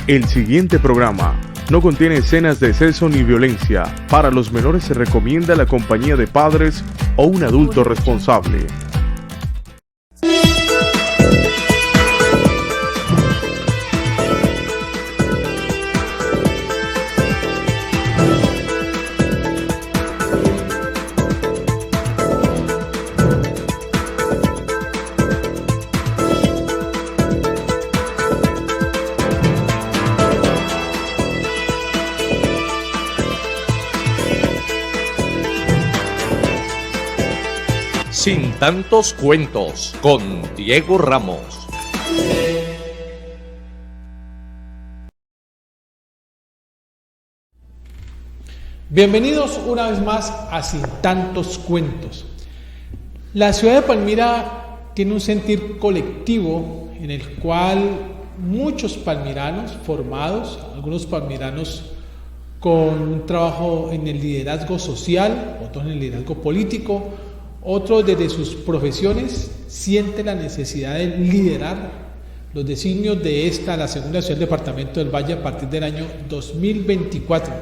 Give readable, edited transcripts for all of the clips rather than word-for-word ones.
El siguiente programa no contiene escenas de sexo ni violencia. Para los menores se recomienda la compañía de padres o un adulto responsable. Sin tantos cuentos, con Diego Ramos. Bienvenidos una vez más a Sin tantos cuentos. La ciudad de Palmira tiene un sentir colectivo en el cual muchos palmiranos formados, algunos palmiranos con un trabajo en el liderazgo social, otros en el liderazgo político, otros desde sus profesiones sienten la necesidad de liderar los designios de la segunda ciudad del departamento del Valle a partir del año 2024.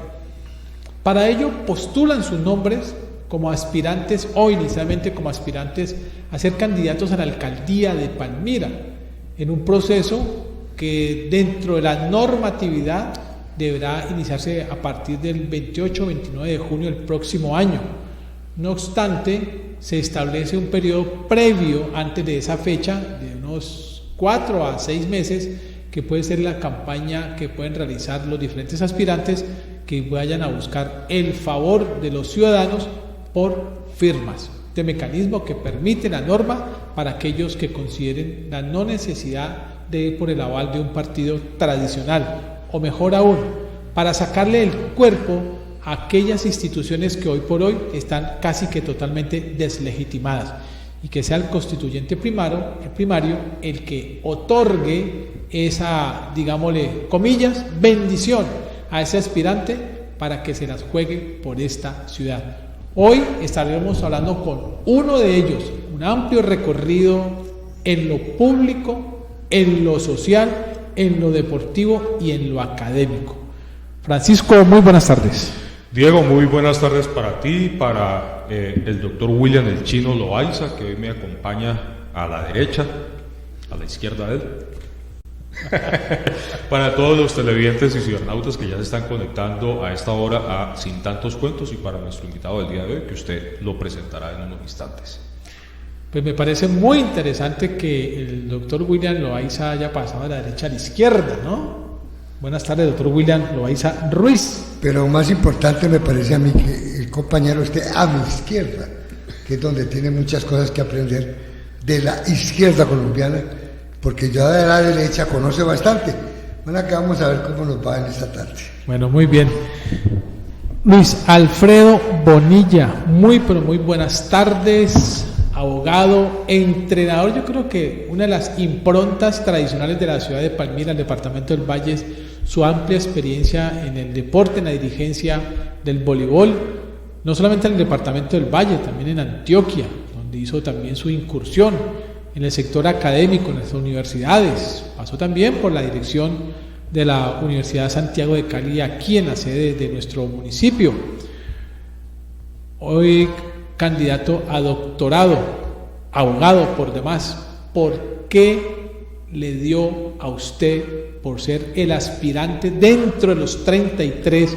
Para ello postulan sus nombres como aspirantes o inicialmente como aspirantes a ser candidatos a la alcaldía de Palmira, en un proceso que dentro de la normatividad deberá iniciarse a partir del 28-29 de junio del próximo año. No obstante, se establece un periodo previo antes de esa fecha, de unos 4 a 6 meses, que puede ser la campaña que pueden realizar los diferentes aspirantes que vayan a buscar el favor de los ciudadanos por firmas. Este mecanismo que permite la norma para aquellos que consideren la no necesidad de ir por el aval de un partido tradicional, o mejor aún, para sacarle el cuerpo a aquellas instituciones que hoy por hoy están casi que totalmente deslegitimadas, y que sea el constituyente primario el que otorgue esa, digámosle, comillas, bendición a ese aspirante para que se las juegue por esta ciudad. Hoy estaremos hablando con uno de ellos, un amplio recorrido en lo público, en lo social, en lo deportivo y en lo académico. Francisco, muy buenas tardes. Diego, muy buenas tardes para ti, para el doctor William El Chino Loaiza, que hoy me acompaña a la derecha, a la izquierda de él. Para todos los televidentes y cibernautas que ya se están conectando a esta hora a Sin Tantos Cuentos, y para nuestro invitado del día de hoy, que usted lo presentará en unos instantes. Pues me parece muy interesante que el doctor William Loaiza haya pasado de la derecha a la izquierda, ¿no? Buenas tardes, doctor William Loaiza Ruiz. Pero más importante me parece a mí que el compañero esté a mi izquierda, que es donde tiene muchas cosas que aprender de la izquierda colombiana, porque yo de la derecha conoce bastante. Bueno, acá vamos a ver cómo nos va en esta tarde. Bueno, muy bien. Luis Alfredo Bonilla, muy pero muy buenas tardes. Abogado, entrenador, yo creo que una de las improntas tradicionales de la ciudad de Palmira, el departamento del Valle, es su amplia experiencia en el deporte, en la dirigencia del voleibol, no solamente en el departamento del Valle, también en Antioquia, donde hizo también su incursión en el sector académico, en las universidades. Pasó también por la dirección de la Universidad Santiago de Cali, aquí en la sede de nuestro municipio. Hoy candidato a doctorado, abogado por demás. ¿Por qué le dio a usted por ser el aspirante dentro de los 33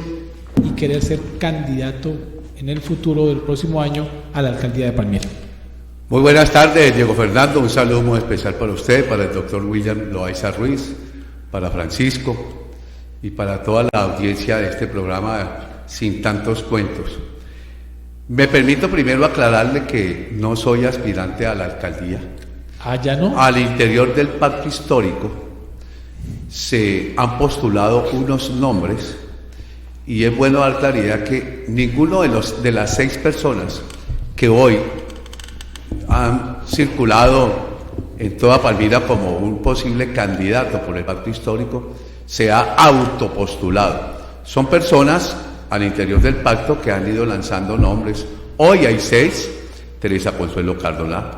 y querer ser candidato en el futuro del próximo año a la alcaldía de Palmira? Muy buenas tardes, Diego Fernando, un saludo muy especial para usted, para el doctor William Loaiza Ruiz, para Francisco y para toda la audiencia de este programa Sin Tantos Cuentos. Me permito primero aclararle que no soy aspirante a la alcaldía. ¿Ah, ya no? Al interior del pacto histórico se han postulado unos nombres, y es bueno dar claridad que ninguno de las 6 personas que hoy han circulado en toda Palmira como un posible candidato por el pacto histórico se ha autopostulado. Son personas al interior del pacto que han ido lanzando nombres. Hoy hay 6: Teresa Consuelo Cardona,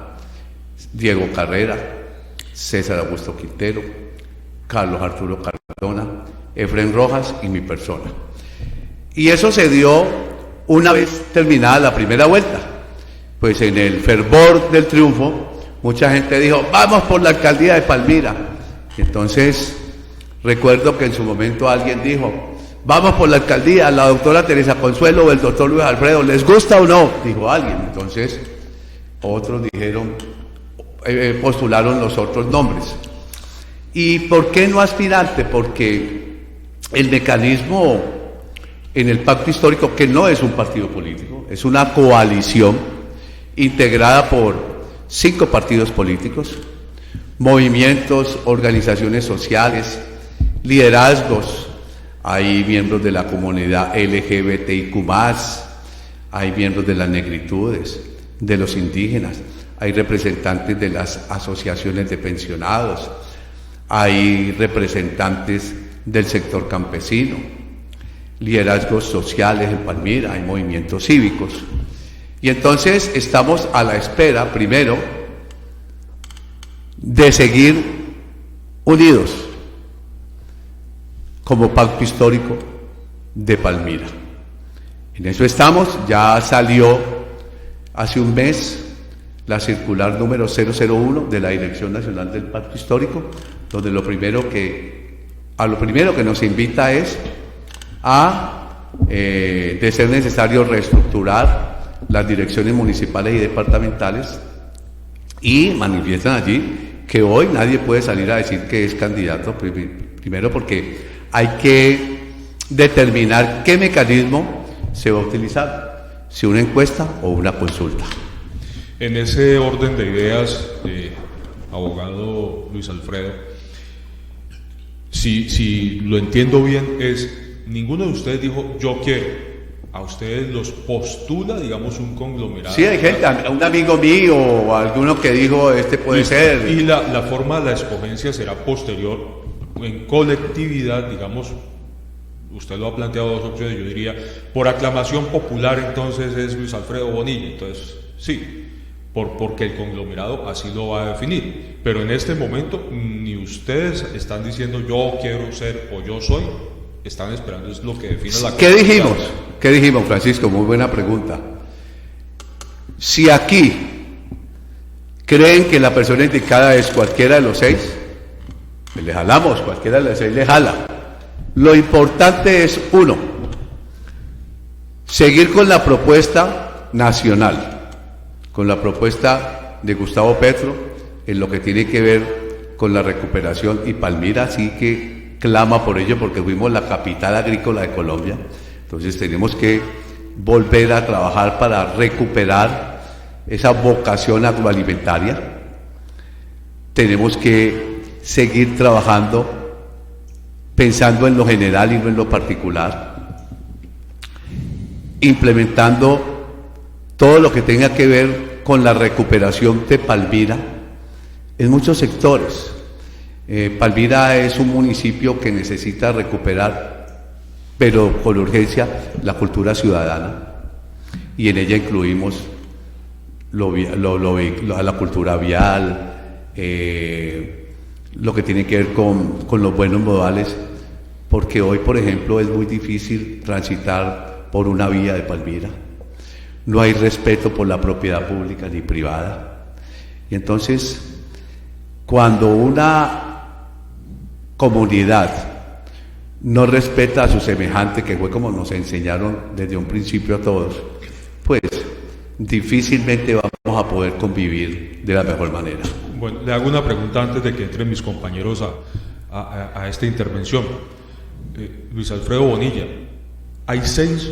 Diego Carrera, César Augusto Quintero, Carlos Arturo Cardona Efrén Rojas y mi persona. Y eso se dio una vez terminada la primera vuelta. Pues en el fervor del triunfo, mucha gente dijo, vamos por la alcaldía de Palmira. Y entonces, recuerdo que en su momento alguien dijo, vamos por la alcaldía, la doctora Teresa Consuelo o el doctor Luis Alfredo, ¿les gusta o no? Dijo alguien. Entonces, otros dijeron, postularon los otros nombres. ¿Y por qué no aspirante? Porque el mecanismo en el pacto histórico, que no es un partido político, es una coalición integrada por 5 partidos políticos, movimientos, organizaciones sociales, liderazgos, hay miembros de la comunidad LGBTIQ+, hay miembros de las negritudes, de los indígenas, hay representantes de las asociaciones de pensionados, hay representantes del sector campesino, liderazgos sociales en Palmira, hay movimientos cívicos. Y entonces estamos a la espera, primero, de seguir unidos como pacto histórico de Palmira. En eso estamos, ya salió hace un mes la circular número 001 de la Dirección Nacional del Pacto Histórico, donde a lo primero que nos invita es de ser necesario reestructurar las direcciones municipales y departamentales, y manifiestan allí que hoy nadie puede salir a decir que es candidato, primero porque hay que determinar qué mecanismo se va a utilizar, si una encuesta o una consulta. En ese orden de ideas, abogado Luis Alfredo, si lo entiendo bien, ninguno de ustedes dijo yo quiero. ¿A ustedes los postula, digamos, un conglomerado? Sí, hay gente, un amigo mío o alguno que dijo puede ser. Y la forma de la escogencia será posterior, en colectividad, digamos. Usted lo ha planteado 2 opciones, yo diría, por aclamación popular, entonces es Luis Alfredo Bonilla. Entonces, sí, porque el conglomerado así lo va a definir. Pero en este momento, ni ustedes están diciendo yo quiero ser o yo soy. Están esperando, es lo que define la... ¿Qué dijimos, Francisco? Muy buena pregunta. Si aquí creen que la persona indicada es cualquiera de los 6, pues le jalamos, cualquiera de los 6 le jala. Lo importante es, 1, seguir con la propuesta nacional, con la propuesta de Gustavo Petro, en lo que tiene que ver con la recuperación, y Palmira sí que clama por ello porque fuimos la capital agrícola de Colombia. Entonces tenemos que volver a trabajar para recuperar esa vocación agroalimentaria. Tenemos que seguir trabajando pensando en lo general y no en lo particular, implementando todo lo que tenga que ver con la recuperación de Palmira en muchos sectores. Palmira es un municipio que necesita recuperar, pero con urgencia, la cultura ciudadana, y en ella incluimos la cultura vial, lo que tiene que ver con los buenos modales, porque hoy, por ejemplo, es muy difícil transitar por una vía de Palmira, no hay respeto por la propiedad pública ni privada, y entonces, cuando una comunidad no respeta a su semejante, que fue como nos enseñaron desde un principio a todos, pues difícilmente vamos a poder convivir de la mejor manera. Bueno, le hago una pregunta antes de que entren mis compañeros a esta intervención. Luis Alfredo Bonilla, hay 6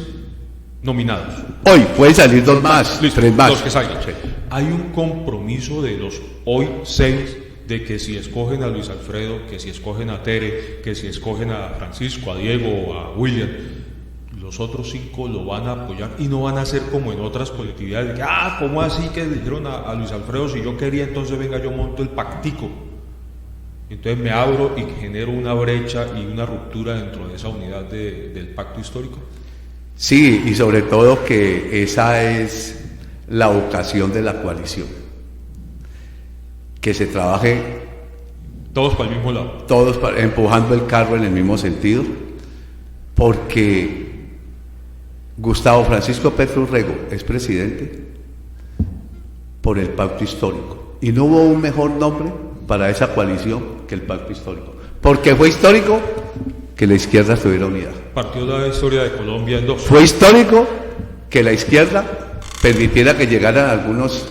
nominados. Hoy pueden salir 2 más, Listo, 3 más. Los que salgan. Sí. Hay un compromiso de los hoy 6 de que si escogen a Luis Alfredo, que si escogen a Tere, que si escogen a Francisco, a Diego, a William, los otros 5 lo van a apoyar y no van a ser como en otras colectividades, de que, ¿cómo así que dijeron a Luis Alfredo? Si yo quería, entonces venga, yo monto el pactico. Entonces me abro y genero una brecha y una ruptura dentro de esa unidad del pacto histórico. Sí, y sobre todo que esa es la vocación de la coalición. Que se trabaje Todos para el mismo lado. Todos empujando el carro en el mismo sentido, porque Gustavo Francisco Petro Urrego es presidente por el pacto histórico, y no hubo un mejor nombre para esa coalición que el pacto histórico, porque fue histórico que la izquierda estuviera unida. Partió la historia de Colombia en dos. Fue histórico que la izquierda permitiera que llegaran algunas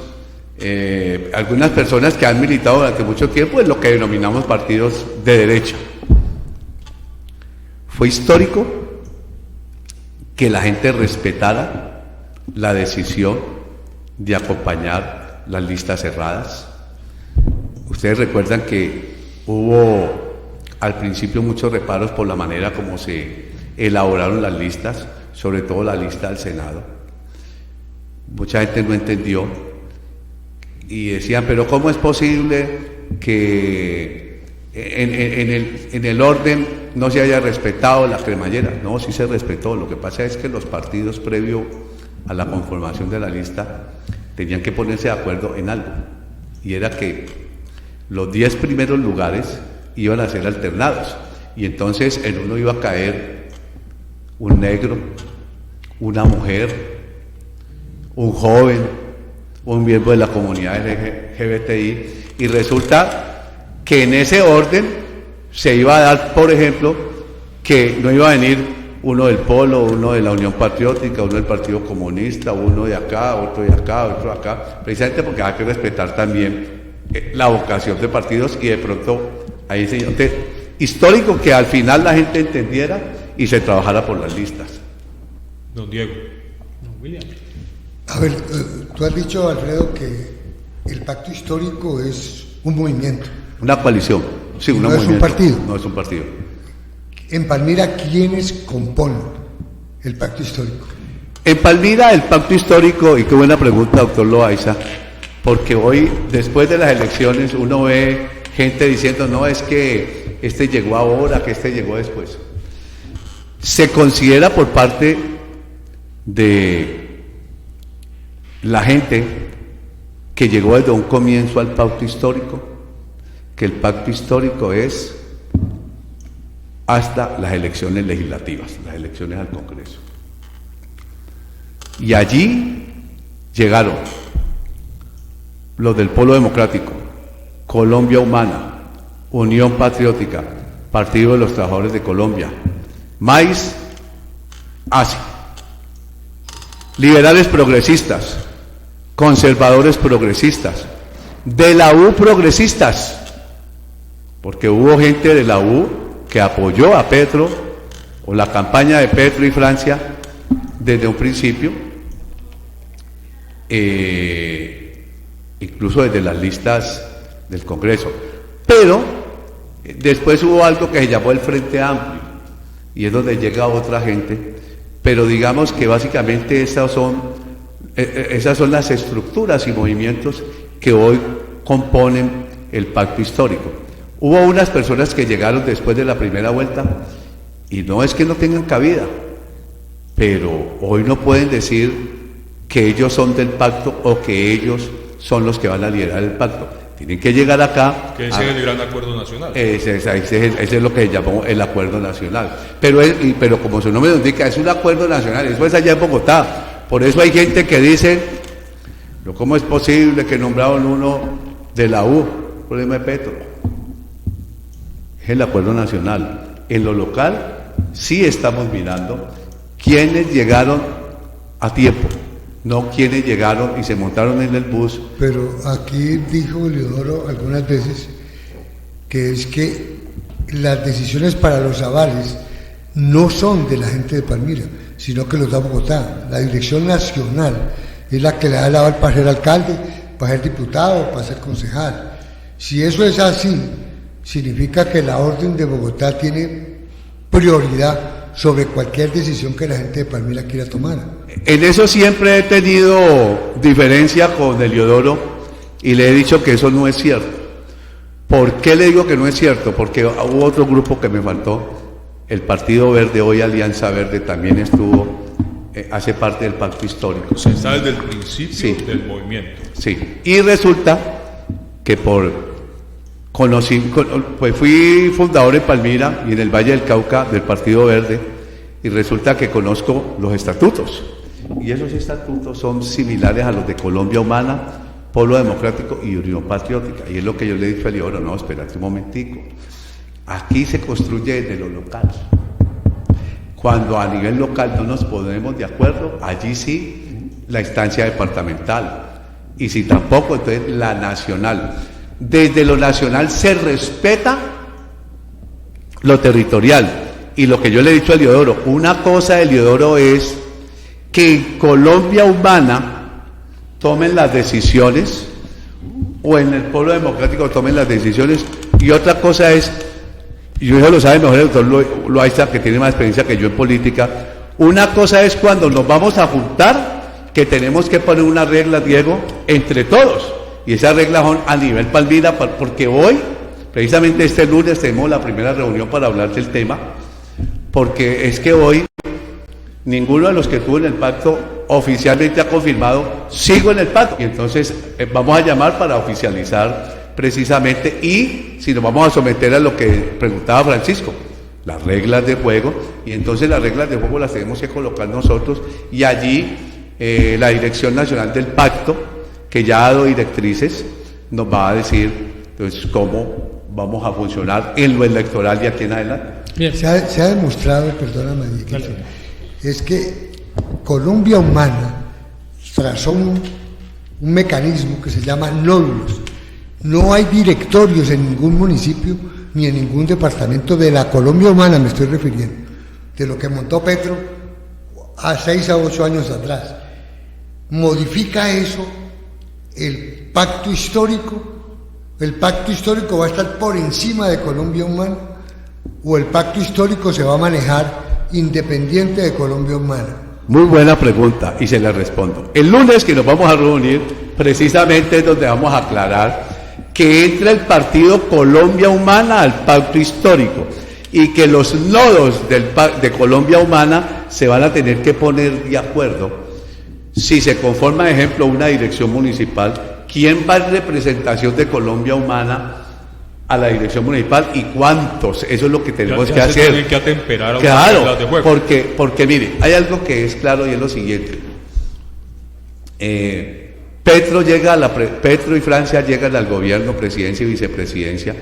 personas que han militado durante mucho tiempo en lo que denominamos partidos de derecha. Fue histórico que la gente respetara la decisión de acompañar las listas cerradas. Ustedes recuerdan que hubo al principio muchos reparos por la manera como se elaboraron las listas, sobre todo la lista del Senado. Mucha gente no entendió y decían, pero ¿cómo es posible que en el orden no se haya respetado la cremallera? No, sí se respetó. Lo que pasa es que los partidos previo a la conformación de la lista tenían que ponerse de acuerdo en algo, y era que los 10 primeros lugares iban a ser alternados, y entonces en uno iba a caer un negro, una mujer, un joven, un miembro de la comunidad LGBTI, y resulta que en ese orden se iba a dar, por ejemplo, que no iba a venir uno del Polo, uno de la Unión Patriótica, uno del Partido Comunista, uno de acá, otro de acá, otro de acá, precisamente porque hay que respetar también la vocación de partidos, y de pronto ahí señor, histórico que al final la gente entendiera y se trabajara por las listas. Don Diego. Don William. A ver, tú has dicho, Alfredo, que el pacto histórico es un movimiento. Una coalición, sí, No es un partido. No es un partido. En Palmira, ¿quiénes componen el pacto histórico? En Palmira, el pacto histórico, y qué buena pregunta, doctor Loaiza, porque hoy, después de las elecciones, uno ve gente diciendo, no, es que este llegó ahora, que este llegó después. Se considera por parte de la gente que llegó desde un comienzo al pacto histórico, que el pacto histórico es hasta las elecciones legislativas, las elecciones al Congreso. Y allí llegaron los del Polo Democrático, Colombia Humana, Unión Patriótica, Partido de los Trabajadores de Colombia, MAIS, ASI, liberales progresistas, conservadores progresistas, de la U progresistas, porque hubo gente de la U que apoyó a Petro o la campaña de Petro y Francia desde un principio, incluso desde las listas del Congreso. Pero después hubo algo que se llamó el Frente Amplio, y es donde llega otra gente, pero digamos que básicamente esas son las estructuras y movimientos que hoy componen el pacto histórico. Hubo unas personas que llegaron después de la primera vuelta, y no es que no tengan cabida, pero hoy no pueden decir que ellos son del pacto o que ellos son los que van a liderar el pacto. Tienen que llegar acá. Que ese es el gran acuerdo nacional. Ese es lo que se llamó el acuerdo nacional. Pero como su nombre lo indica, es un acuerdo nacional, eso es allá en Bogotá. Por eso hay gente que dice, ¿cómo es posible que nombraron uno de la U? Problema de Petro. Es el acuerdo nacional. En lo local sí estamos mirando quiénes llegaron a tiempo, no quienes llegaron y se montaron en el bus. Pero aquí dijo Leodoro algunas veces que es que las decisiones para los avales no son de la gente de Palmira, sino que los da Bogotá. La dirección nacional es la que le da el aval para ser alcalde, para ser diputado, para ser concejal. Si eso es así, significa que la orden de Bogotá tiene prioridad sobre cualquier decisión que la gente de Palmira quiera tomar. En eso siempre he tenido diferencia con Heliodoro y le he dicho que eso no es cierto. ¿Por qué le digo que no es cierto? Porque hubo otro grupo que me faltó, el Partido Verde, hoy Alianza Verde, también hace parte del pacto histórico. O sea, está desde el principio Sí. del movimiento. Sí, y resulta que por Pues fui fundador en Palmira y en el Valle del Cauca del Partido Verde, y resulta que conozco los estatutos. Y esos estatutos son similares a los de Colombia Humana, Polo Democrático y Unión Patriótica. Y es lo que yo le he dicho a Eliodoro: no, espérate un momentico. Aquí se construye desde lo local. Cuando a nivel local no nos ponemos de acuerdo, allí sí la instancia departamental. Y si tampoco, entonces la nacional. Desde lo nacional se respeta lo territorial. Y lo que yo le he dicho a Eliodoro: una cosa de Eliodoro es que en Colombia Humana tomen las decisiones, o en el Polo Democrático tomen las decisiones, y otra cosa es, y eso lo sabe mejor el doctor Loaiza, que tiene más experiencia que yo en política, una cosa es cuando nos vamos a juntar, que tenemos que poner unas reglas, Diego, entre todos, y esas reglas son a nivel Palmira, porque hoy, precisamente este lunes, tenemos la primera reunión para hablar del tema, porque es que hoy ninguno de los que estuvo en el pacto oficialmente ha confirmado: sigo en el pacto. Y entonces vamos a llamar para oficializar precisamente, y si nos vamos a someter a lo que preguntaba Francisco, las reglas de juego, y entonces las reglas de juego las tenemos que colocar nosotros, y allí la Dirección Nacional del Pacto, que ya ha dado directrices, nos va a decir entonces cómo vamos a funcionar en lo electoral de aquí en adelante. Se ha demostrado, perdóname, es que Colombia Humana trazó un mecanismo que se llama nódulos. No hay directorios en ningún municipio ni en ningún departamento de la Colombia Humana, me estoy refiriendo, de lo que montó Petro a 6 a 8 años atrás. Modifica eso el pacto histórico. ¿El pacto histórico va a estar por encima de Colombia Humana, o el pacto histórico se va a manejar independiente de Colombia Humana? Muy buena pregunta, y se la respondo. El lunes que nos vamos a reunir, precisamente es donde vamos a aclarar que entra el partido Colombia Humana al pacto histórico, y que los nodos de Colombia Humana se van a tener que poner de acuerdo. Si se conforma, por ejemplo, una dirección municipal, ¿quién va en representación de Colombia Humana a la dirección municipal y cuántos? Eso es lo que tenemos que hacer. Tienen que atemperar a claro, unas reglas de juego. porque mire, hay algo que es claro, y es lo siguiente. Petro y Francia llegan al gobierno, presidencia y vicepresidencia,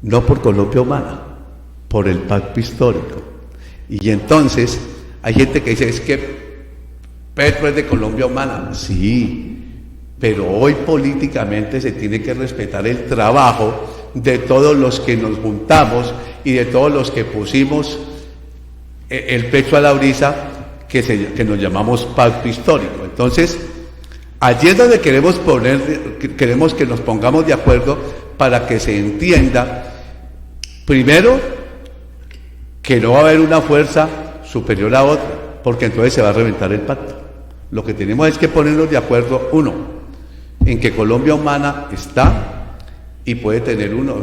no por Colombia Humana, por el pacto histórico. Y entonces hay gente que dice: es que Petro es de Colombia Humana. Sí, pero hoy políticamente se tiene que respetar el trabajo de todos los que nos juntamos y de todos los que pusimos el pecho a la brisa, que nos llamamos pacto histórico. Entonces, allí es donde queremos que nos pongamos de acuerdo para que se entienda, primero, que no va a haber una fuerza superior a otra, porque entonces se va a reventar el pacto. Lo que tenemos es que ponernos de acuerdo, uno, en que Colombia Humana está y puede tener uno,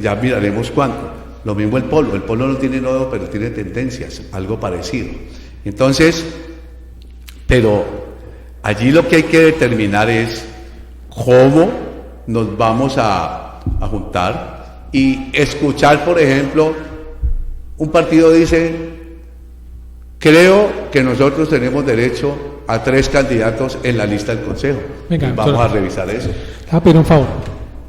ya miraremos cuánto. Lo mismo el Polo no tiene nodo, pero tiene tendencias, algo parecido. Entonces, pero allí lo que hay que determinar es cómo nos vamos a juntar y escuchar, por ejemplo, un partido dice: creo que nosotros tenemos derecho a 3 candidatos en la lista del Consejo. Venga, vamos a revisar eso. Pero un favor,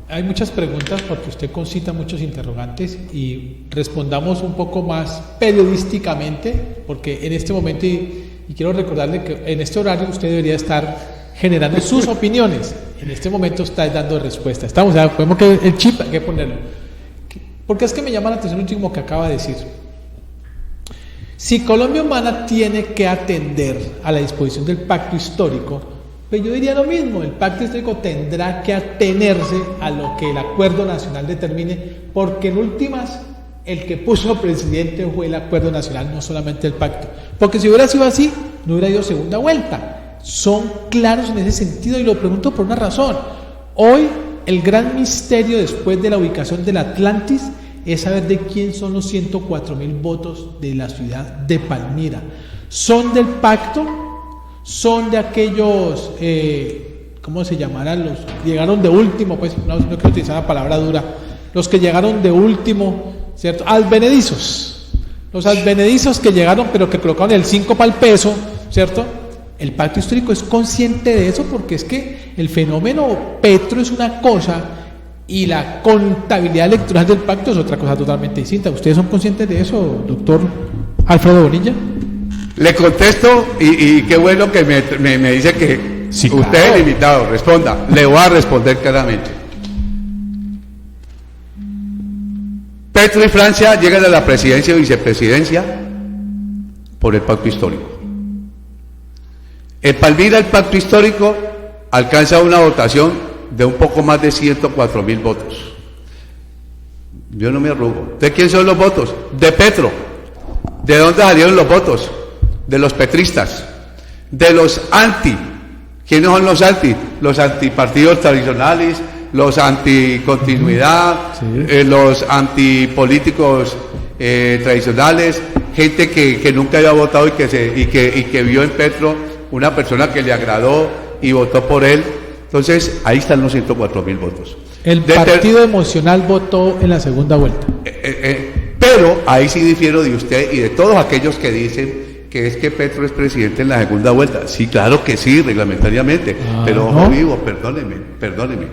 hay muchas preguntas porque usted concita muchos interrogantes, y respondamos un poco más periodísticamente, porque en este momento, y quiero recordarle que en este horario usted debería estar generando sus opiniones. En este momento está dando respuesta. Estamos, ya podemos que el chip hay que ponerlo. Porque es que me llama la atención lo último que acaba de decir. Si Colombia Humana tiene que atender a la disposición del pacto histórico, pues yo diría lo mismo: el pacto histórico tendrá que atenerse a lo que el acuerdo nacional determine, porque en últimas el que puso presidente fue el acuerdo nacional, no solamente el pacto. Porque si hubiera sido así, no hubiera ido segunda vuelta. Son claros en ese sentido, y lo pregunto por una razón. Hoy el gran misterio después de la ubicación del Atlantis es saber de quién son los 104,000 votos de la ciudad de Palmira. ¿Son del pacto? ¿Son de aquellos ¿cómo se llamarán? Los que llegaron de último, pues no quiero utilizar la palabra dura, los que llegaron de último, ¿cierto? Advenedizos, los advenedizos que llegaron pero que colocaron el 5 para el peso, ¿cierto? El pacto histórico es consciente de eso, porque es que el fenómeno Petro es una cosa y la contabilidad electoral del pacto es otra cosa totalmente distinta. ¿Ustedes son conscientes de eso, doctor Alfredo Bonilla? Le contesto y qué bueno que me dice que sí, usted claro. es el invitado, responda. Le voy a responder claramente. Petro y Francia llegan a la presidencia y vicepresidencia por el pacto histórico. En Palmira el pacto histórico alcanza una votación de un poco más de 104.000 votos. Yo no me arrugo. ¿De quién son los votos? De Petro. ¿De dónde salieron los votos? De los petristas, de los anti. ¿Quiénes son los anti? Los antipartidos tradicionales, los anticontinuidad, sí. Los antipolíticos tradicionales, gente que nunca había votado y que vio en Petro una persona que le agradó y votó por él. Entonces, ahí están los 104.000 votos. El partido emocional votó en la segunda vuelta. Pero ahí sí difiero de usted y de todos aquellos que dicen que es que Petro es presidente en la segunda vuelta. Sí, claro que sí, reglamentariamente. Pero ojo vivo, perdóneme.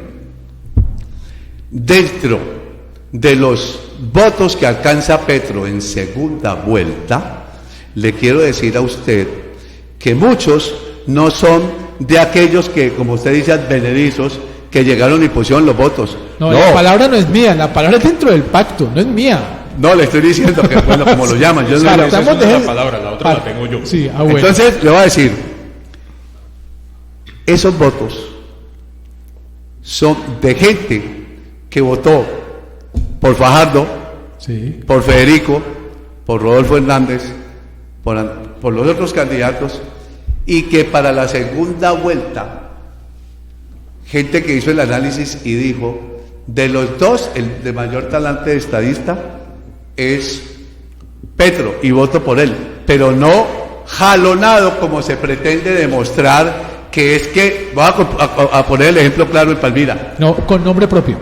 Dentro de los votos que alcanza Petro en segunda vuelta, le quiero decir a usted que muchos no son de aquellos que, como usted dice, advenedizos, que llegaron y pusieron los votos. No, la palabra no es mía, la palabra es dentro del pacto, no es mía. No, le estoy diciendo que, bueno, como lo llaman, yo no Claro, lo Esa es una de de él. las palabras, la otra la tengo yo. Sí, bueno. Entonces, le voy a decir, esos votos son de gente que votó por Fajardo, sí. por Federico, por Rodolfo Hernández, por los otros candidatos, y que para la segunda vuelta, gente que hizo el análisis y dijo, de los dos, el de mayor talante de estadista es Petro, y voto por él, pero no jalonado como se pretende demostrar, que es que, voy a poner el ejemplo claro en Palmira. No, con nombre propio.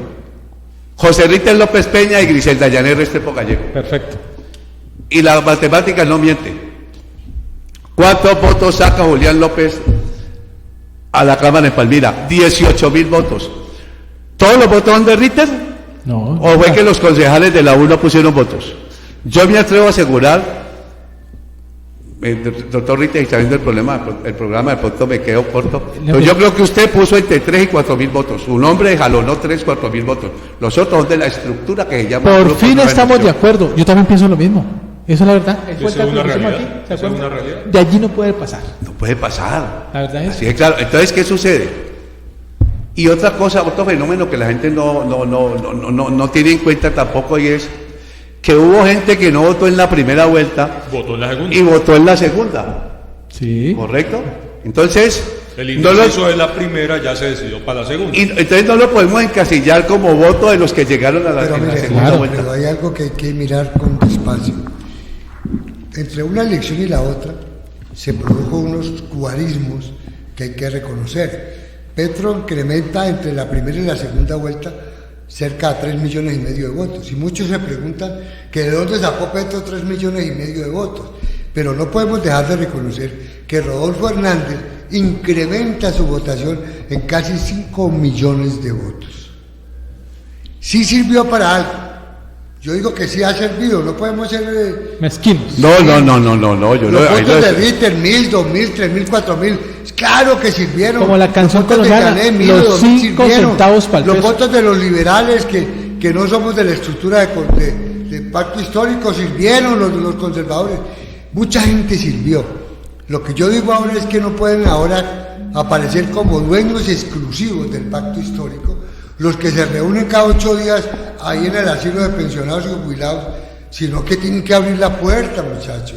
José Ríter López Peña y Griselda Llaner Restrepo Gallego. Perfecto. Y las matemáticas no mienten. ¿Cuántos votos saca Julián López a la Cámara en Palmira? 18.000 votos. ¿Todos los votos son de Ríter? No. ¿O fue que los concejales de la U no pusieron votos? Yo me atrevo a asegurar, doctor Ríter, y sabiendo el programa de pronto me quedo corto, pero yo creo que usted puso entre 3 y 4.000 votos. Su nombre jalonó 3, 4.000 votos. Los otros son de la estructura que se llama... Por fin estamos de acuerdo. Yo también pienso lo mismo. Eso es la verdad. Esa es una realidad. Esa es una realidad. De allí no puede pasar. No puede pasar. La verdad es. Así es claro. Entonces, ¿qué sucede? Y otra cosa, otro fenómeno que la gente no tiene en cuenta tampoco, y es que hubo gente que no votó en la primera vuelta, Votó en la segunda. y votó en la segunda. Sí. ¿Correcto? Entonces, El no lo- indeciso de la primera ya se decidió para la segunda. entonces no lo podemos encasillar como voto de los que llegaron a la, Pero en la mire, segunda claro, vuelta. pero hay algo que hay que mirar con despacio. Entre una elección y la otra se produjo unos cuarismos que hay que reconocer. Petro incrementa entre la primera y la segunda vuelta cerca de 3,5 millones de votos. Y muchos se preguntan que de dónde sacó Petro 3,5 millones de votos. Pero no podemos dejar de reconocer que Rodolfo Hernández incrementa su votación en casi 5 millones de votos. Sí sirvió para algo. Yo digo que sí ha servido, no podemos ser... Mezquinos. No, yo Los ahí votos lo- de Ritter, 1.000, 2.000, 3.000, 4.000, claro que sirvieron. Como la canción Los votos de colombiana, Janet, 1.000, los 2.000 5 sirvieron. centavos pa'l Los peso. votos de los liberales que no somos de la estructura de pacto histórico sirvieron, los de los conservadores. Mucha gente sirvió. Lo que yo digo ahora es que no pueden ahora aparecer como dueños exclusivos del pacto histórico los que se reúnen cada 8 días ahí en el asilo de pensionados y jubilados, sino que tienen que abrir la puerta, muchachos.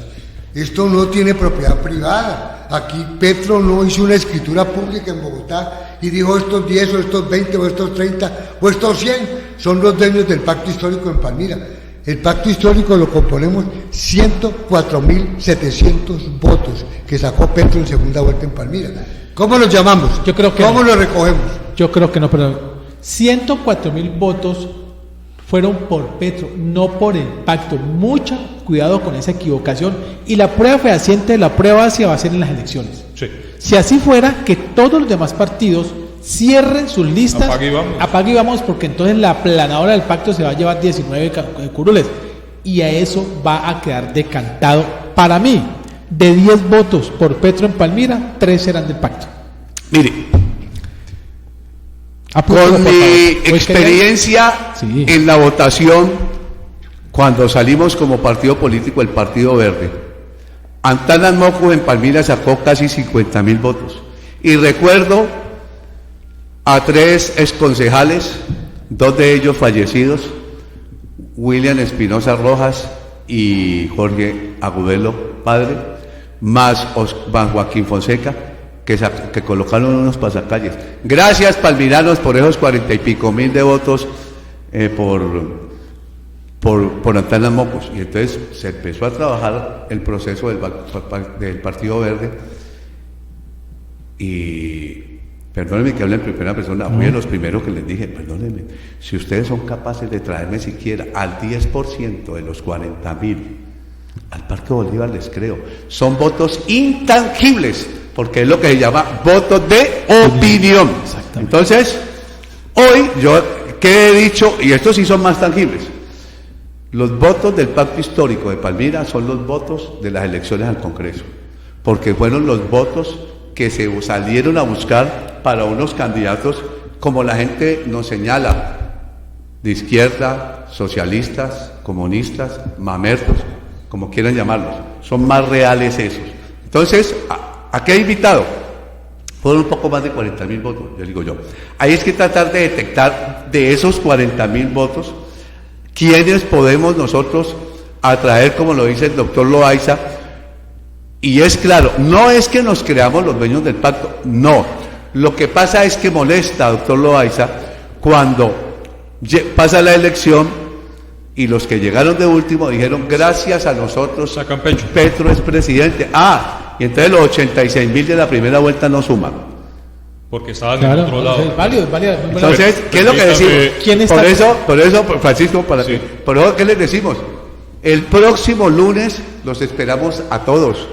Esto no tiene propiedad privada. Aquí Petro no hizo una escritura pública en Bogotá y dijo estos 10 o estos 20 o estos 30 o estos 100 son los dueños del pacto histórico en Palmira. El pacto histórico lo componemos 104.700 votos que sacó Petro en segunda vuelta en Palmira. ¿Cómo los llamamos? Yo creo que ¿Cómo no. los recogemos? Yo creo que no, pero 104.000 votos fueron por Petro, no por el pacto. Mucho cuidado con esa equivocación. Y la prueba fehaciente de la prueba se va a hacer en las elecciones. Sí. Si así fuera, que todos los demás partidos cierren sus listas, apague y vamos, porque entonces la planadora del pacto se va a llevar 19 curules y a eso va a quedar decantado. Para mí, de 10 votos por Petro en Palmira, 3 serán del pacto. Mire, Apúntelo, con por mi favor. experiencia Sí. en la votación, cuando salimos como partido político, el Partido Verde, Antanas Mocos en Palmira sacó casi 50.000 votos. Y recuerdo a 3 exconcejales, 2 de ellos fallecidos, William Espinosa Rojas y Jorge Agudelo, padre, más Juan Joaquín Fonseca, que colocaron unos pasacalles. Gracias, palmiranos, por esos 40 y pico mil de votos por Antanas Mocos. Y entonces se empezó a trabajar el proceso del Partido Verde. Y perdónenme que hable en primera persona, fui de los primeros que les dije, perdónenme, si ustedes son capaces de traerme siquiera al 10% de los 40.000 al Parque Bolívar, les creo. Son votos intangibles, porque es lo que se llama votos de opinión. Entonces, hoy yo, ¿qué he dicho? Y estos sí son más tangibles. Los votos del pacto histórico de Palmira son los votos de las elecciones al Congreso, porque fueron los votos que se salieron a buscar para unos candidatos, como la gente nos señala, de izquierda, socialistas, comunistas, mamertos, como quieran llamarlos. Son más reales esos. Entonces, ¿a qué he invitado? Fueron un poco más de 40.000 votos, yo digo yo. Ahí es que tratar de detectar de esos 40.000 votos, quiénes podemos nosotros atraer, como lo dice el doctor Loaiza. Y es claro, no es que nos creamos los dueños del pacto, no. Lo que pasa es que molesta, doctor Loaiza, cuando pasa la elección y los que llegaron de último dijeron, gracias a nosotros, sacan pecho. Petro es presidente. Y entonces los 86.000 de la primera vuelta no suman. Porque estaban en otro lado. Es válido. Entonces, ¿qué es lo que decimos? ¿Quién está? Por eso, Francisco, por eso, ¿qué les decimos? El próximo lunes los esperamos a todos,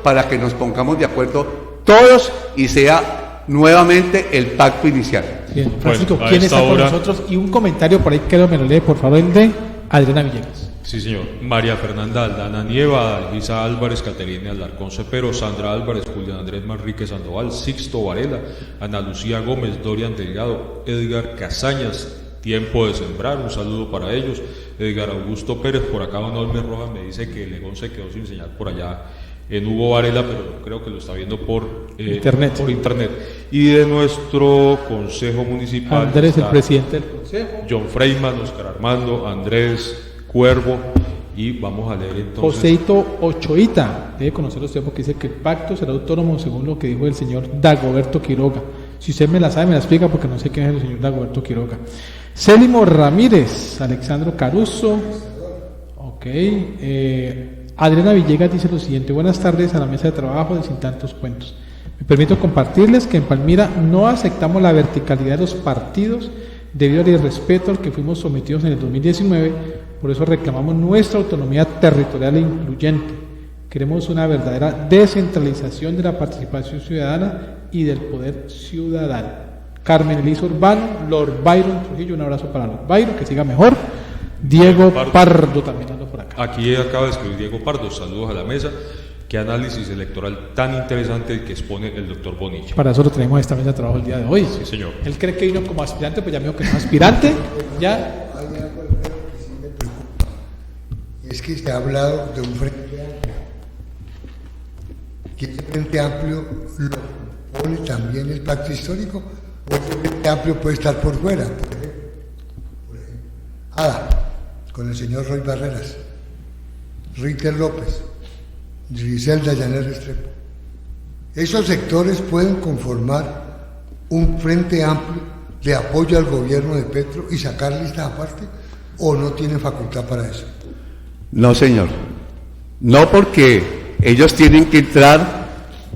para que nos pongamos de acuerdo todos y sea nuevamente el pacto inicial. Bien, Francisco, Bueno, ¿quién está con hora... nosotros? Y un comentario por ahí, que me lo lee, por favor, el de Adriana Villegas. Sí, señor. María Fernanda Aldana Nieva, Elisa Álvarez, Caterina Alarcón Cepero, Sandra Álvarez, Julián Andrés Manrique Sandoval, Sixto Varela, Ana Lucía Gómez, Dorian Delgado, Edgar Casañas, Tiempo de Sembrar, un saludo para ellos. Edgar Augusto Pérez, por acá Don Olmer Rojas me dice que Legón se quedó sin señal por allá en Hugo Varela, pero creo que lo está viendo por internet. Y de nuestro Consejo Municipal Andrés, el presidente del Consejo. John Freyman, Oscar Armando, Andrés Cuervo, y vamos a leer entonces. Joseito Ochoita, debe conocer usted porque dice que el pacto será autónomo según lo que dijo el señor Dagoberto Quiroga. Si usted me la sabe, me la explica, porque no sé quién es el señor Dagoberto Quiroga. Célimo Ramírez, Alexandro Caruso, Adriana Villegas dice lo siguiente: buenas tardes a la mesa de trabajo de Sin Tantos Cuentos. Me permito compartirles que en Palmira no aceptamos la verticalidad de los partidos debido al irrespeto al que fuimos sometidos en el 2019, por eso reclamamos nuestra autonomía territorial e incluyente. Queremos una verdadera descentralización de la participación ciudadana y del poder ciudadano. Carmen Elisa Urbano, Lord Byron Trujillo, un abrazo para Lord Byron, que siga mejor. Diego Pardo también ando por acá. Aquí acaba de escribir Diego Pardo, saludos a la mesa. Qué análisis electoral tan interesante el que expone el doctor Bonilla. Para eso lo tenemos esta mesa de trabajo el día de hoy. Sí, señor. Él cree que vino como aspirante, pues ya me dijo que no es aspirante. Ya. Hay algo que sí me preocupa, y es que se ha hablado de un frente amplio, que ese frente amplio lo pone también el pacto histórico, o ese frente amplio puede estar por fuera. Por ejemplo, ADA, con el señor Roy Barreras, Ritter López, Griselda Llaner Restrepo. Esos sectores pueden conformar un frente amplio de apoyo al gobierno de Petro y sacar listas aparte. o no tienen facultad para eso? No, señor. No, porque ellos tienen que entrar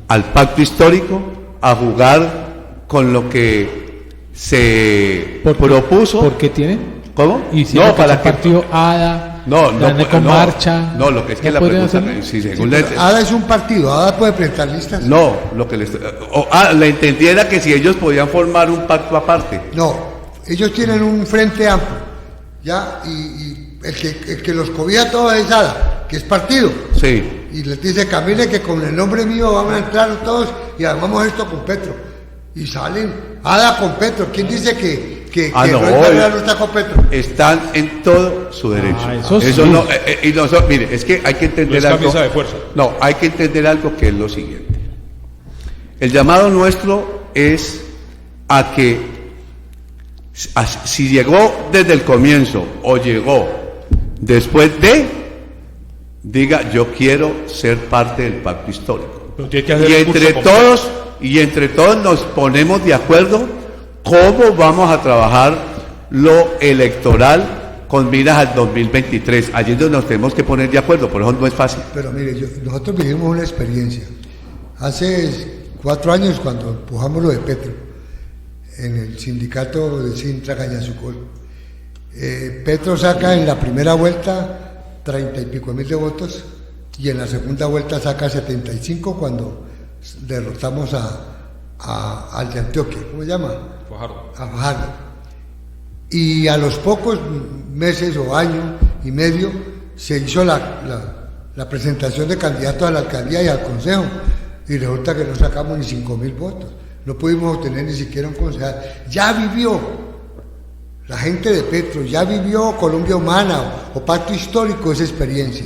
al pacto histórico a jugar con lo que se propuso. ¿Por qué tienen? ¿Cómo? Y si no, para el partido ADA, no, marcha. No, lo que es que ¿no la podrían pregunta, hacerlo? si según ADA es un partido, ADA puede presentar listas. no, lo que le entendiera que si ellos podían formar un pacto aparte. No, ellos tienen un frente amplio, ¿ya? Y el que los cobija todos es ADA, que es partido. Sí. Y les dice, Camille, que con el nombre mío vamos a entrar todos y armamos esto con Petro. Y salen, ADA con Petro. ¿Quién dice que no está con Petro? Están en todo su derecho. Eso sí. no, y nosotros, mire, es que hay que entender No es algo. camisa de fuerza. No, hay que entender algo que es lo siguiente. El llamado nuestro es a que si llegó desde el comienzo o llegó después de, diga, yo quiero ser parte del pacto histórico. Pero tiene que hacer Y el curso entre todos nos ponemos de acuerdo cómo vamos a trabajar lo electoral con miras al 2023. Allí es donde nos tenemos que poner de acuerdo, por eso no es fácil. Pero mire, nosotros vivimos una experiencia. Hace 4 años, cuando empujamos lo de Petro, en el sindicato de Sintra Cañazucol, Petro saca en la primera vuelta 30 y pico mil de votos y en la segunda vuelta saca 75 cuando derrotamos al de Antioquia, ¿cómo se llama? Fajardo. A Fajardo. Y a los pocos meses o año y medio se hizo la presentación de candidatos a la alcaldía y al consejo y resulta que no sacamos ni 5.000 votos, no pudimos obtener ni siquiera un concejal. Ya vivió la gente de Petro, ya vivió Colombia Humana o Pacto Histórico esa experiencia.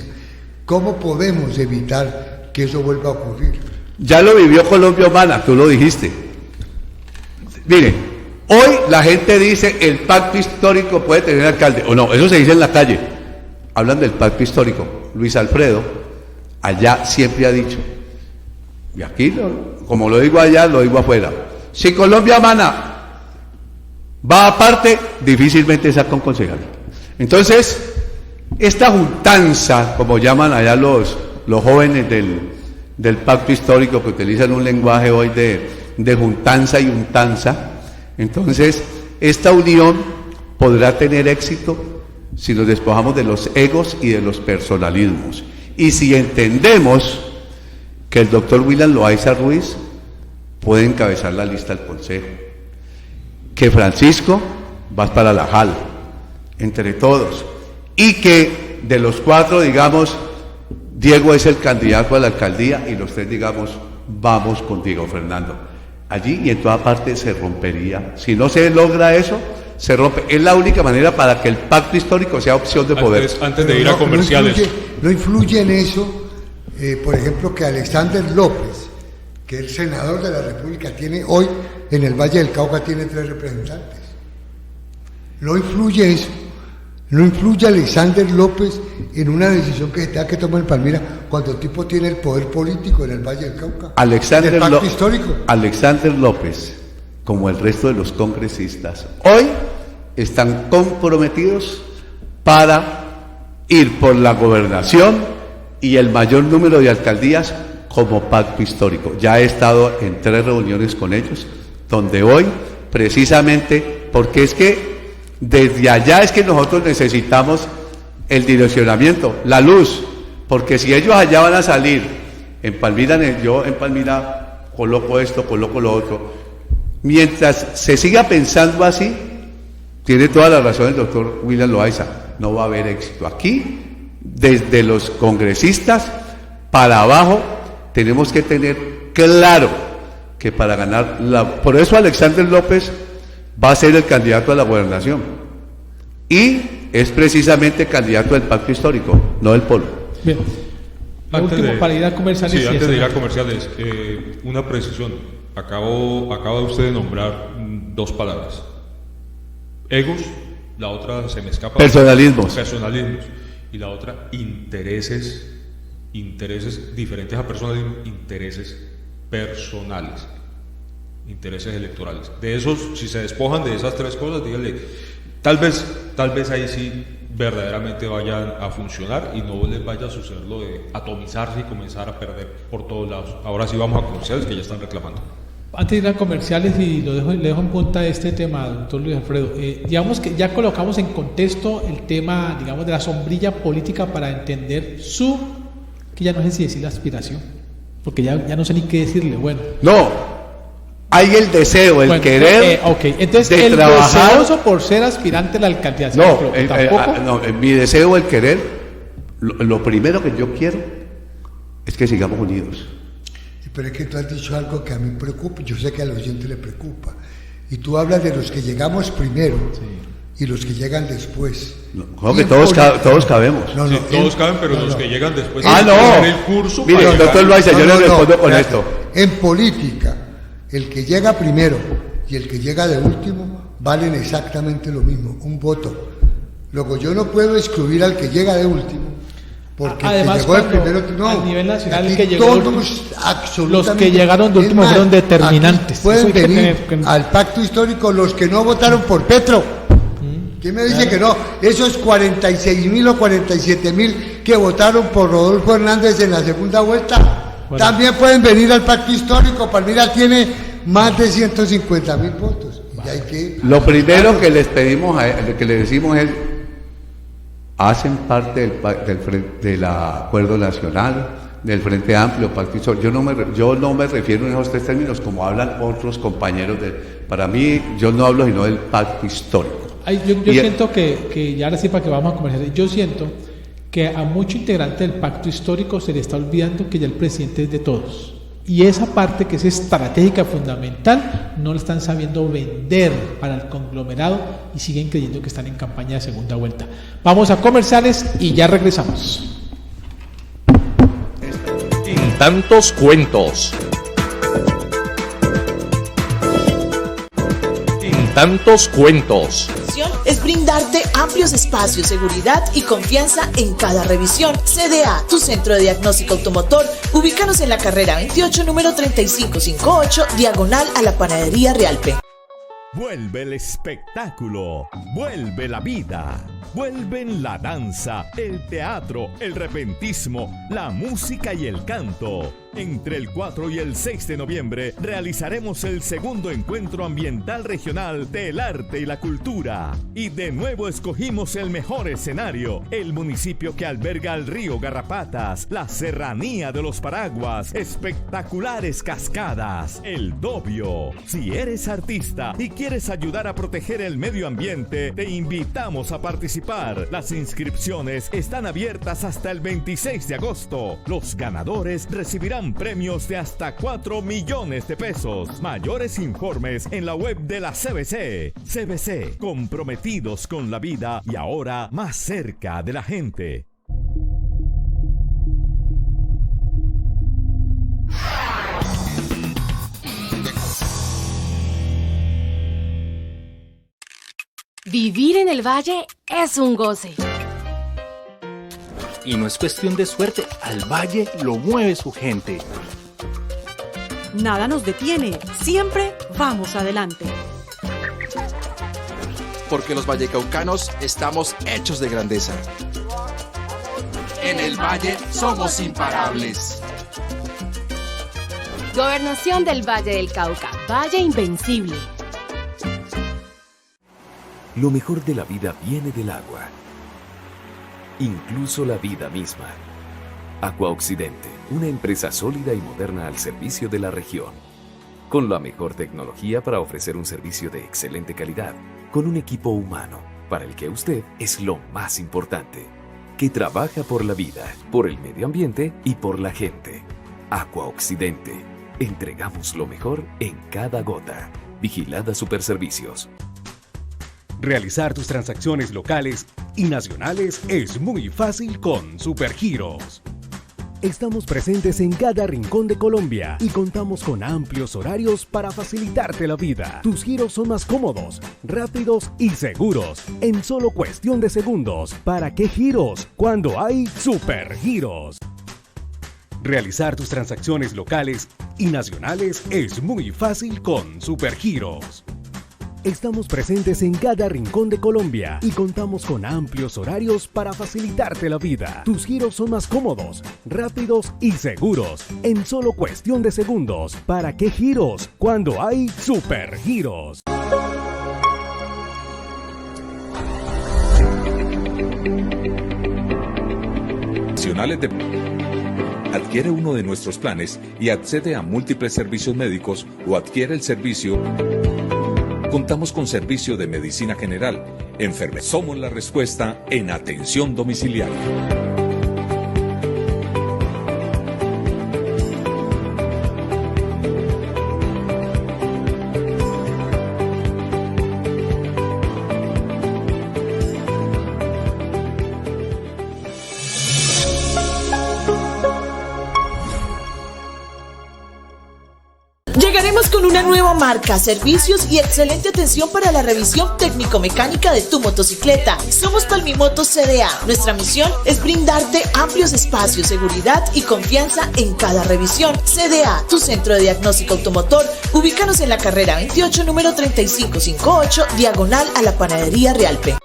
¿Cómo podemos evitar que eso vuelva a ocurrir? Ya lo vivió Colombia Humana, tú lo dijiste. Mire, hoy la gente dice el pacto histórico puede tener alcalde, o no, eso se dice en la calle. Hablan del pacto histórico. Luis Alfredo allá siempre ha dicho, y aquí, como lo digo allá, lo digo afuera, si Colombia Humana va aparte, difícilmente saca un concejal. Entonces, esta juntanza, como llaman allá los jóvenes del pacto histórico, que utilizan un lenguaje hoy de juntanza y untanza, entonces esta unión podrá tener éxito si nos despojamos de los egos y de los personalismos, y si entendemos que el doctor William Loaiza Ruiz puede encabezar la lista del consejo, que Francisco va para la JAL, entre todos, y que de los 4, digamos, Diego es el candidato a la alcaldía y los 3, digamos, vamos con Diego Fernando. Allí y en toda parte se rompería. Si no se logra eso, se rompe. Es la única manera para que el pacto histórico sea opción de poder. Antes de ir a comerciales. No influye en eso, por ejemplo, que Alexander López, que el senador de la República, tiene hoy en el Valle del Cauca tiene 3 representantes. No influye eso. No influye Alexander López en una decisión que se tenga que tomar en Palmira cuando el tipo tiene el poder político en el Valle del Cauca. Alexander López, como el resto de los congresistas, hoy están comprometidos para ir por la gobernación y el mayor número de alcaldías como pacto histórico. Ya he estado en 3 reuniones con ellos, donde hoy, precisamente, porque es que desde allá es que nosotros necesitamos el direccionamiento, la luz, porque si ellos allá van a salir, en Palmira, yo en Palmira coloco esto, coloco lo otro, mientras se siga pensando así, tiene toda la razón el doctor William Loaiza, no va a haber éxito. Aquí, desde los congresistas para abajo, tenemos que tener claro que para ganar por eso Alexander López va a ser el candidato a la gobernación y es precisamente candidato del pacto histórico, no del polo. Bien. Para ir a comerciales. Sí, antes de ir a comerciales, una precisión. Acaba usted de nombrar 2 palabras. Egos, la otra se me escapa. Personalismos. Y la otra, intereses diferentes a personalismo, intereses personales. Intereses electorales. De esos, si se despojan de esas 3 cosas, díganle, tal vez ahí sí verdaderamente vayan a funcionar y no les vaya a suceder lo de atomizarse y comenzar a perder por todos lados. Ahora sí vamos a comerciales que ya están reclamando. Antes de ir a comerciales, y le dejo en punta este tema, doctor Luis Alfredo, digamos que ya colocamos en contexto el tema, digamos, de la sombrilla política para entender que ya no sé si decir la aspiración, porque ya no sé ni qué decirle, bueno. No, hay el deseo, el querer entonces, de el trabajar. deseoso por ser aspirante a la alcaldía. No, tampoco. mi deseo, el querer, lo primero que yo quiero es que sigamos unidos. Pero es que tú has dicho algo que a mí me preocupa, yo sé que al oyente le preocupa, y tú hablas de los que llegamos primero y los que llegan después. No, que todos cabemos. No, Sí, todos caben, pero los que llegan después no. el curso. Mire, para doctor llegar. Loaiza, yo le respondo con espérate. esto. En política, el que llega primero y el que llega de último valen exactamente lo mismo, un voto. Luego yo no puedo excluir al que llega de último, porque Además, el que llegó de cuando primero, a nivel nacional, aquí el que llegó de último, absolutamente, los que llegaron de último es más, fueron determinantes. aquí pueden Eso hay que venir tener- al pacto histórico los que no votaron por Petro. ¿Quién me dice que no? Esos 46.000 o 47.000 que votaron por Rodolfo Hernández en la segunda vuelta, también pueden venir al pacto histórico. Palmira tiene más de 150.000 votos. Y hay que... Lo primero que les pedimos, que les decimos es, hacen parte del acuerdo nacional, del Frente Amplio, Pacto Histórico. Yo no me refiero en esos tres términos como hablan otros compañeros. Para mí, yo no hablo sino del Pacto Histórico. Yo siento que ya ahora sí, para que vamos a conversar, yo siento que a mucho integrante del pacto histórico se le está olvidando que ya el presidente es de todos. Y esa parte que es estratégica, fundamental, no la están sabiendo vender para el conglomerado y siguen creyendo que están en campaña de segunda vuelta. Vamos a comerciales y ya regresamos. Sin tantos cuentos. Sin tantos cuentos. Es brindarte amplios espacios, seguridad y confianza en cada revisión. CDA, tu centro de diagnóstico automotor, ubícanos en la carrera 28, número 3558, diagonal a la panadería Realpe. Vuelve el espectáculo, vuelve la vida, vuelven la danza, el teatro, el repentismo, la música y el canto. Entre el 4 y el 6 de noviembre realizaremos el segundo encuentro ambiental regional del arte y la cultura. Y de nuevo escogimos el mejor escenario, el municipio que alberga el río Garrapatas, la serranía de los Paraguas, espectaculares cascadas, el Dobio. Si eres artista y quieres ayudar a proteger el medio ambiente, te invitamos a participar. Las inscripciones están abiertas hasta el 26 de agosto. Los ganadores recibirán premios de hasta 4 millones de pesos. Mayores informes en la web de la CBC. CBC, comprometidos con la vida y ahora más cerca de la gente. Vivir en el valle es un goce. Y no es cuestión de suerte, al valle lo mueve su gente. Nada nos detiene, siempre vamos adelante. Porque los vallecaucanos estamos hechos de grandeza. En el valle somos imparables. Gobernación del Valle del Cauca, Valle Invencible. Lo mejor de la vida viene del agua. Incluso la vida misma. Aqua Occidente, una empresa sólida y moderna al servicio de la región. Con la mejor tecnología para ofrecer un servicio de excelente calidad. Con un equipo humano, para el que usted es lo más importante. Que trabaja por la vida, por el medio ambiente y por la gente. Aqua Occidente. Entregamos lo mejor en cada gota. Vigilada Superservicios. Realizar tus transacciones locales y nacionales es muy fácil con Supergiros. Estamos presentes en cada rincón de Colombia y contamos con amplios horarios para facilitarte la vida. Tus giros son más cómodos, rápidos y seguros, en solo cuestión de segundos. ¿Para qué giros? Cuando hay Supergiros. Realizar tus transacciones locales y nacionales es muy fácil con Supergiros. Estamos presentes en cada rincón de Colombia y contamos con amplios horarios para facilitarte la vida. Tus giros son más cómodos, rápidos y seguros, en solo cuestión de segundos. ¿Para qué giros? Cuando hay Supergiros. Adquiere uno de nuestros planes y accede a múltiples servicios médicos o adquiere el servicio. Contamos con servicio de medicina general, enfermería. Somos la respuesta en atención domiciliaria. Llegaremos con una nueva marca, servicios y excelente atención para la revisión técnico-mecánica de tu motocicleta. Somos Palmimotos CDA. Nuestra misión es brindarte amplios espacios, seguridad y confianza en cada revisión. CDA, tu centro de diagnóstico automotor. Ubícanos en la carrera 28, número 3558, diagonal a la Panadería Realpe.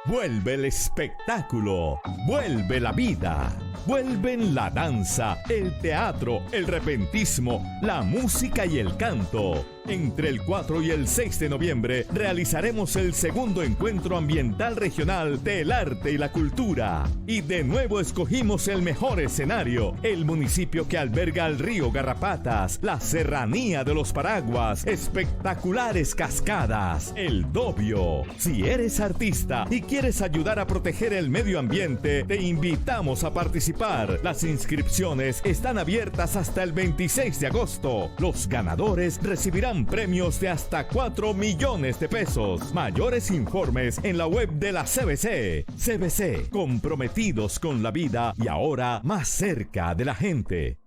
Vuelve el espectáculo, vuelve la vida, vuelven la danza, el teatro, el repentismo, la música y el canto. Entre el 4 y el 6 de noviembre realizaremos el segundo encuentro ambiental regional del arte y la cultura. Y de nuevo escogimos el mejor escenario, el municipio que alberga el río Garrapatas, la serranía de los Paraguas, espectaculares cascadas, el Dobio. Si eres artista y quieres ayudar a proteger el medio ambiente, te invitamos a participar. Las inscripciones están abiertas hasta el 26 de agosto. Los ganadores recibirán premios de hasta 4 millones de pesos. Mayores informes en la web de la CBC. CBC, comprometidos con la vida y ahora más cerca de la gente.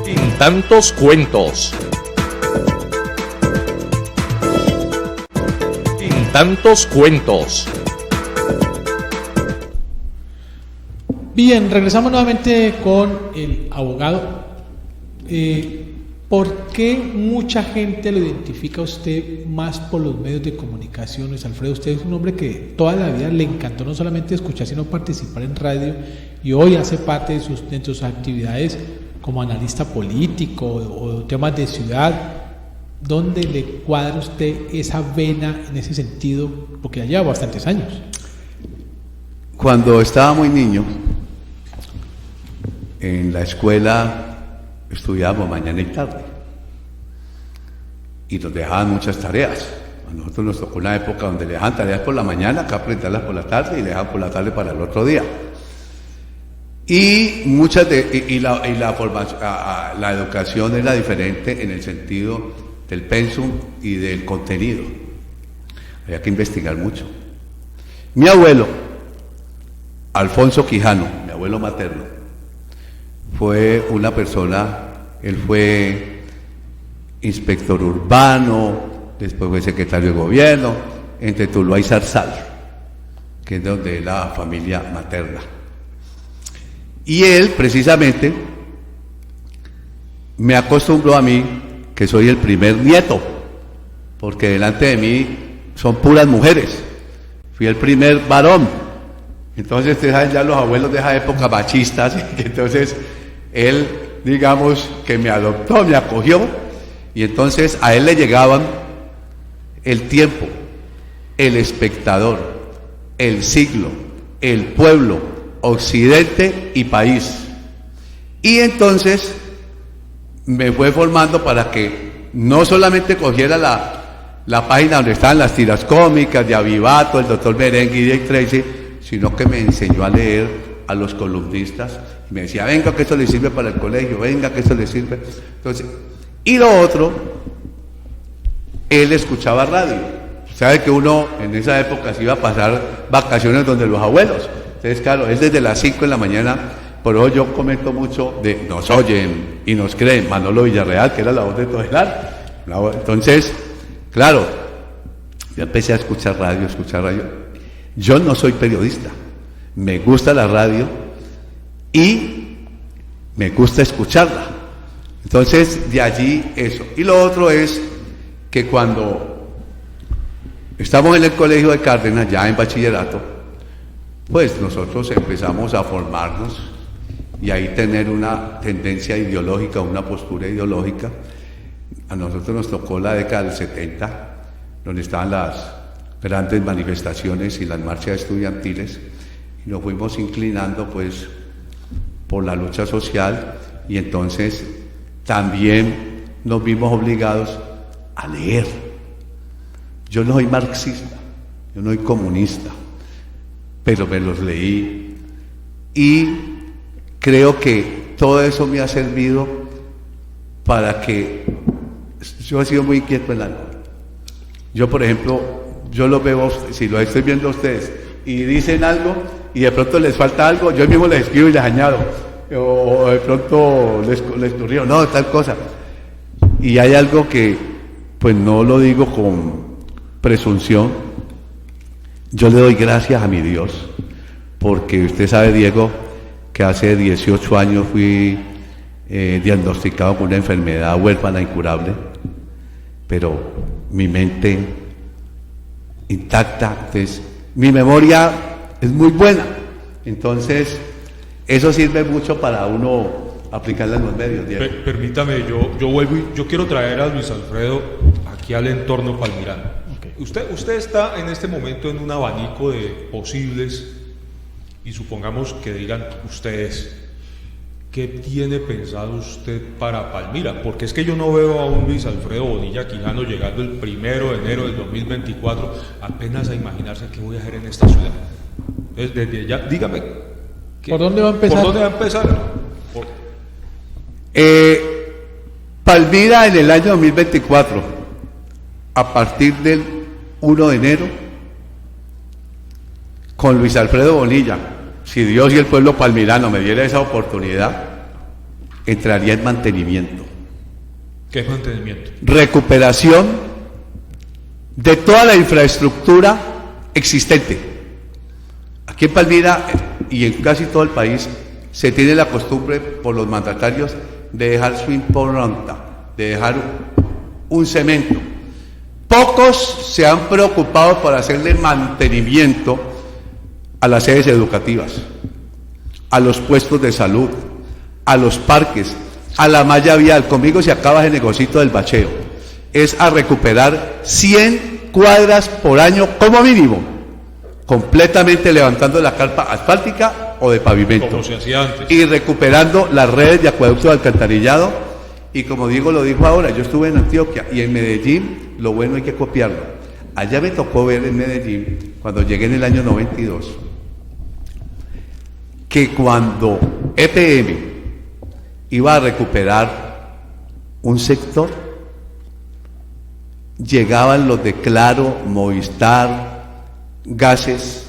En tantos cuentos. En tantos cuentos. Bien, regresamos nuevamente con el abogado. ¿Por qué mucha gente lo identifica a usted más por los medios de comunicación, Luis Alfredo? Usted es un hombre que toda la vida le encantó no solamente escuchar, sino participar en radio, y hoy hace parte de sus actividades como analista político o temas de ciudad. ¿Dónde le cuadra usted esa vena en ese sentido? Porque ya lleva bastantes años. Cuando estaba muy niño, en la escuela estudiábamos mañana y tarde y nos dejaban muchas tareas. A nosotros nos tocó una época donde le dejaban tareas por la mañana, que aprenderlas por la tarde, y le dejaban por la tarde para el otro día. Y la formación, la educación era diferente en el sentido del pensum y del contenido. Había que investigar mucho. Mi abuelo, Alfonso Quijano, mi abuelo materno, fue una persona, él fue inspector urbano, después fue secretario de gobierno, entre Tuluá y Zarzal, que es donde es la familia materna. Y él, precisamente, me acostumbró a mí, que soy el primer nieto, porque delante de mí son puras mujeres, fui el primer varón. Entonces, ustedes saben ya los abuelos de esa época machistas, entonces él, digamos, que me adoptó, me acogió, y entonces a él le llegaban el tiempo, el espectador, el siglo, el pueblo, occidente y país. Y entonces me fue formando para que no solamente cogiera la página donde estaban las tiras cómicas de Avivato, el doctor Merengue y Dick Tracy, sino que me enseñó a leer a los columnistas, y me decía, venga que esto le sirve para el colegio, venga que esto le sirve. Entonces, y lo otro, él escuchaba radio. Sabe que uno en esa época se iba a pasar vacaciones donde los abuelos. Entonces, claro, es desde las 5 de la mañana, por eso yo comento mucho de nos oyen y nos creen, Manolo Villarreal, que era la voz de Todelar. Entonces, claro, yo empecé a escuchar radio. Yo no soy periodista, me gusta la radio y me gusta escucharla. Entonces, de allí eso. Y lo otro es que cuando estamos en el colegio de Cárdenas, ya en bachillerato, pues nosotros empezamos a formarnos y ahí tener una tendencia ideológica, una postura ideológica. A nosotros nos tocó la década del 70, donde estaban las grandes manifestaciones y las marchas estudiantiles, y nos fuimos inclinando pues por la lucha social, y entonces también nos vimos obligados a leer. Yo no soy marxista, yo no soy comunista, pero me los leí y creo que todo eso me ha servido para que yo he sido muy inquieto en la vida. Yo, por ejemplo, yo lo veo, si lo estoy viendo a ustedes y dicen algo y de pronto les falta algo, yo mismo les escribo y les añado, o de pronto les corrijo, no, tal cosa. Y hay algo que, pues no lo digo con presunción, yo le doy gracias a mi Dios, porque usted sabe, Diego, que hace 18 años fui diagnosticado con una enfermedad huérfana incurable, pero mi mente intacta, entonces mi memoria es muy buena, entonces eso sirve mucho para uno aplicarla en los medios. Permítame, yo vuelvo y yo quiero traer a Luis Alfredo aquí al entorno palmirano. Okay. Usted está en este momento en un abanico de posibles, y supongamos que digan ustedes, ¿qué tiene pensado usted para Palmira? Porque es que yo no veo a un Luis Alfredo Bonilla Quijano llegando el 1 de enero del 2024 apenas a imaginarse qué voy a hacer en esta ciudad. Entonces, desde ya, dígame. ¿Por dónde va a empezar? ¿Por dónde va a empezar? Palmira en el año 2024, a partir del 1 de enero, con Luis Alfredo Bonilla, si Dios y el pueblo palmirano me diera esa oportunidad, entraría en mantenimiento. ¿Qué es mantenimiento? Recuperación de toda la infraestructura existente. Aquí en Palmira y en casi todo el país se tiene la costumbre por los mandatarios de dejar su impronta, de dejar un cemento. Pocos se han preocupado por hacerle mantenimiento a las sedes educativas, a los puestos de salud, a los parques, a la malla vial. Conmigo se acaba el negocito del bacheo. Es a recuperar 100 cuadras por año como mínimo, completamente levantando la carpa asfáltica o de pavimento. Como se hacía antes. Y recuperando las redes de acueducto de alcantarillado. Y como Diego lo dijo ahora, yo estuve en Antioquia y en Medellín, lo bueno hay que copiarlo. Allá me tocó ver en Medellín, cuando llegué en el año 92, que cuando EPM iba a recuperar un sector, llegaban los de Claro, Movistar, Gases,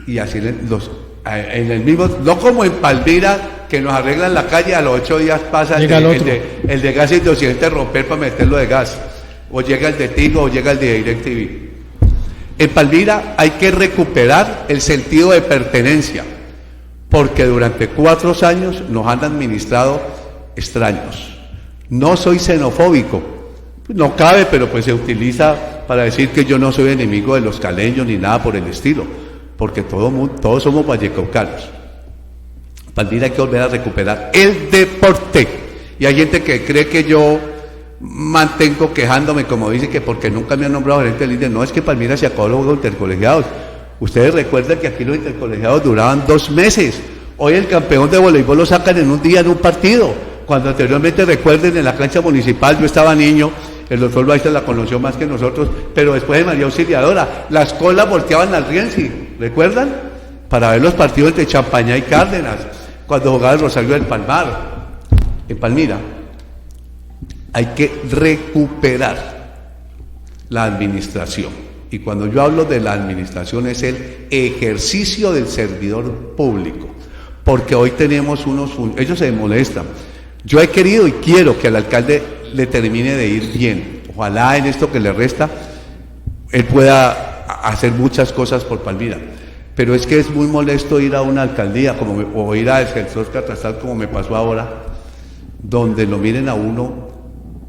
y así en el mismo, no como en Palmira, que nos arreglan la calle, a los 8 días pasa el de Gases de Occidente romper para meterlo de gas, o llega el de Tigo o llega el de DirecTV. En Palmira hay que recuperar el sentido de pertenencia, porque durante 4 años nos han administrado extraños. No soy xenofóbico, no cabe, pero pues se utiliza para decir que yo no soy enemigo de los caleños ni nada por el estilo, porque todos somos vallecaucanos. Palmira hay que volver a recuperar el deporte, y hay gente que cree que yo mantengo quejándome, como dice, que porque nunca me han nombrado gerente del INDE. No, es que Palmira se acabó los intercolegiados. Ustedes recuerdan que aquí los intercolegiados duraban 2 meses. Hoy el campeón de voleibol lo sacan en un día en un partido, cuando anteriormente, recuerden, en la cancha municipal, yo estaba niño, el doctor Loaiza la conoció más que nosotros, pero después de María Auxiliadora, las colas volteaban al Rienzi, ¿recuerdan? Para ver los partidos entre Champañá y Cárdenas, cuando jugaba el Rosario del Palmar. En Palmira hay que recuperar la administración, y cuando yo hablo de la administración es el ejercicio del servidor público, porque hoy tenemos ellos se molestan. Yo he querido y quiero que al alcalde le termine de ir bien, ojalá en esto que le resta él pueda hacer muchas cosas por Palmira, pero es que es muy molesto ir a una alcaldía o ir a Defensor Catastral, como me pasó ahora, donde lo miren a uno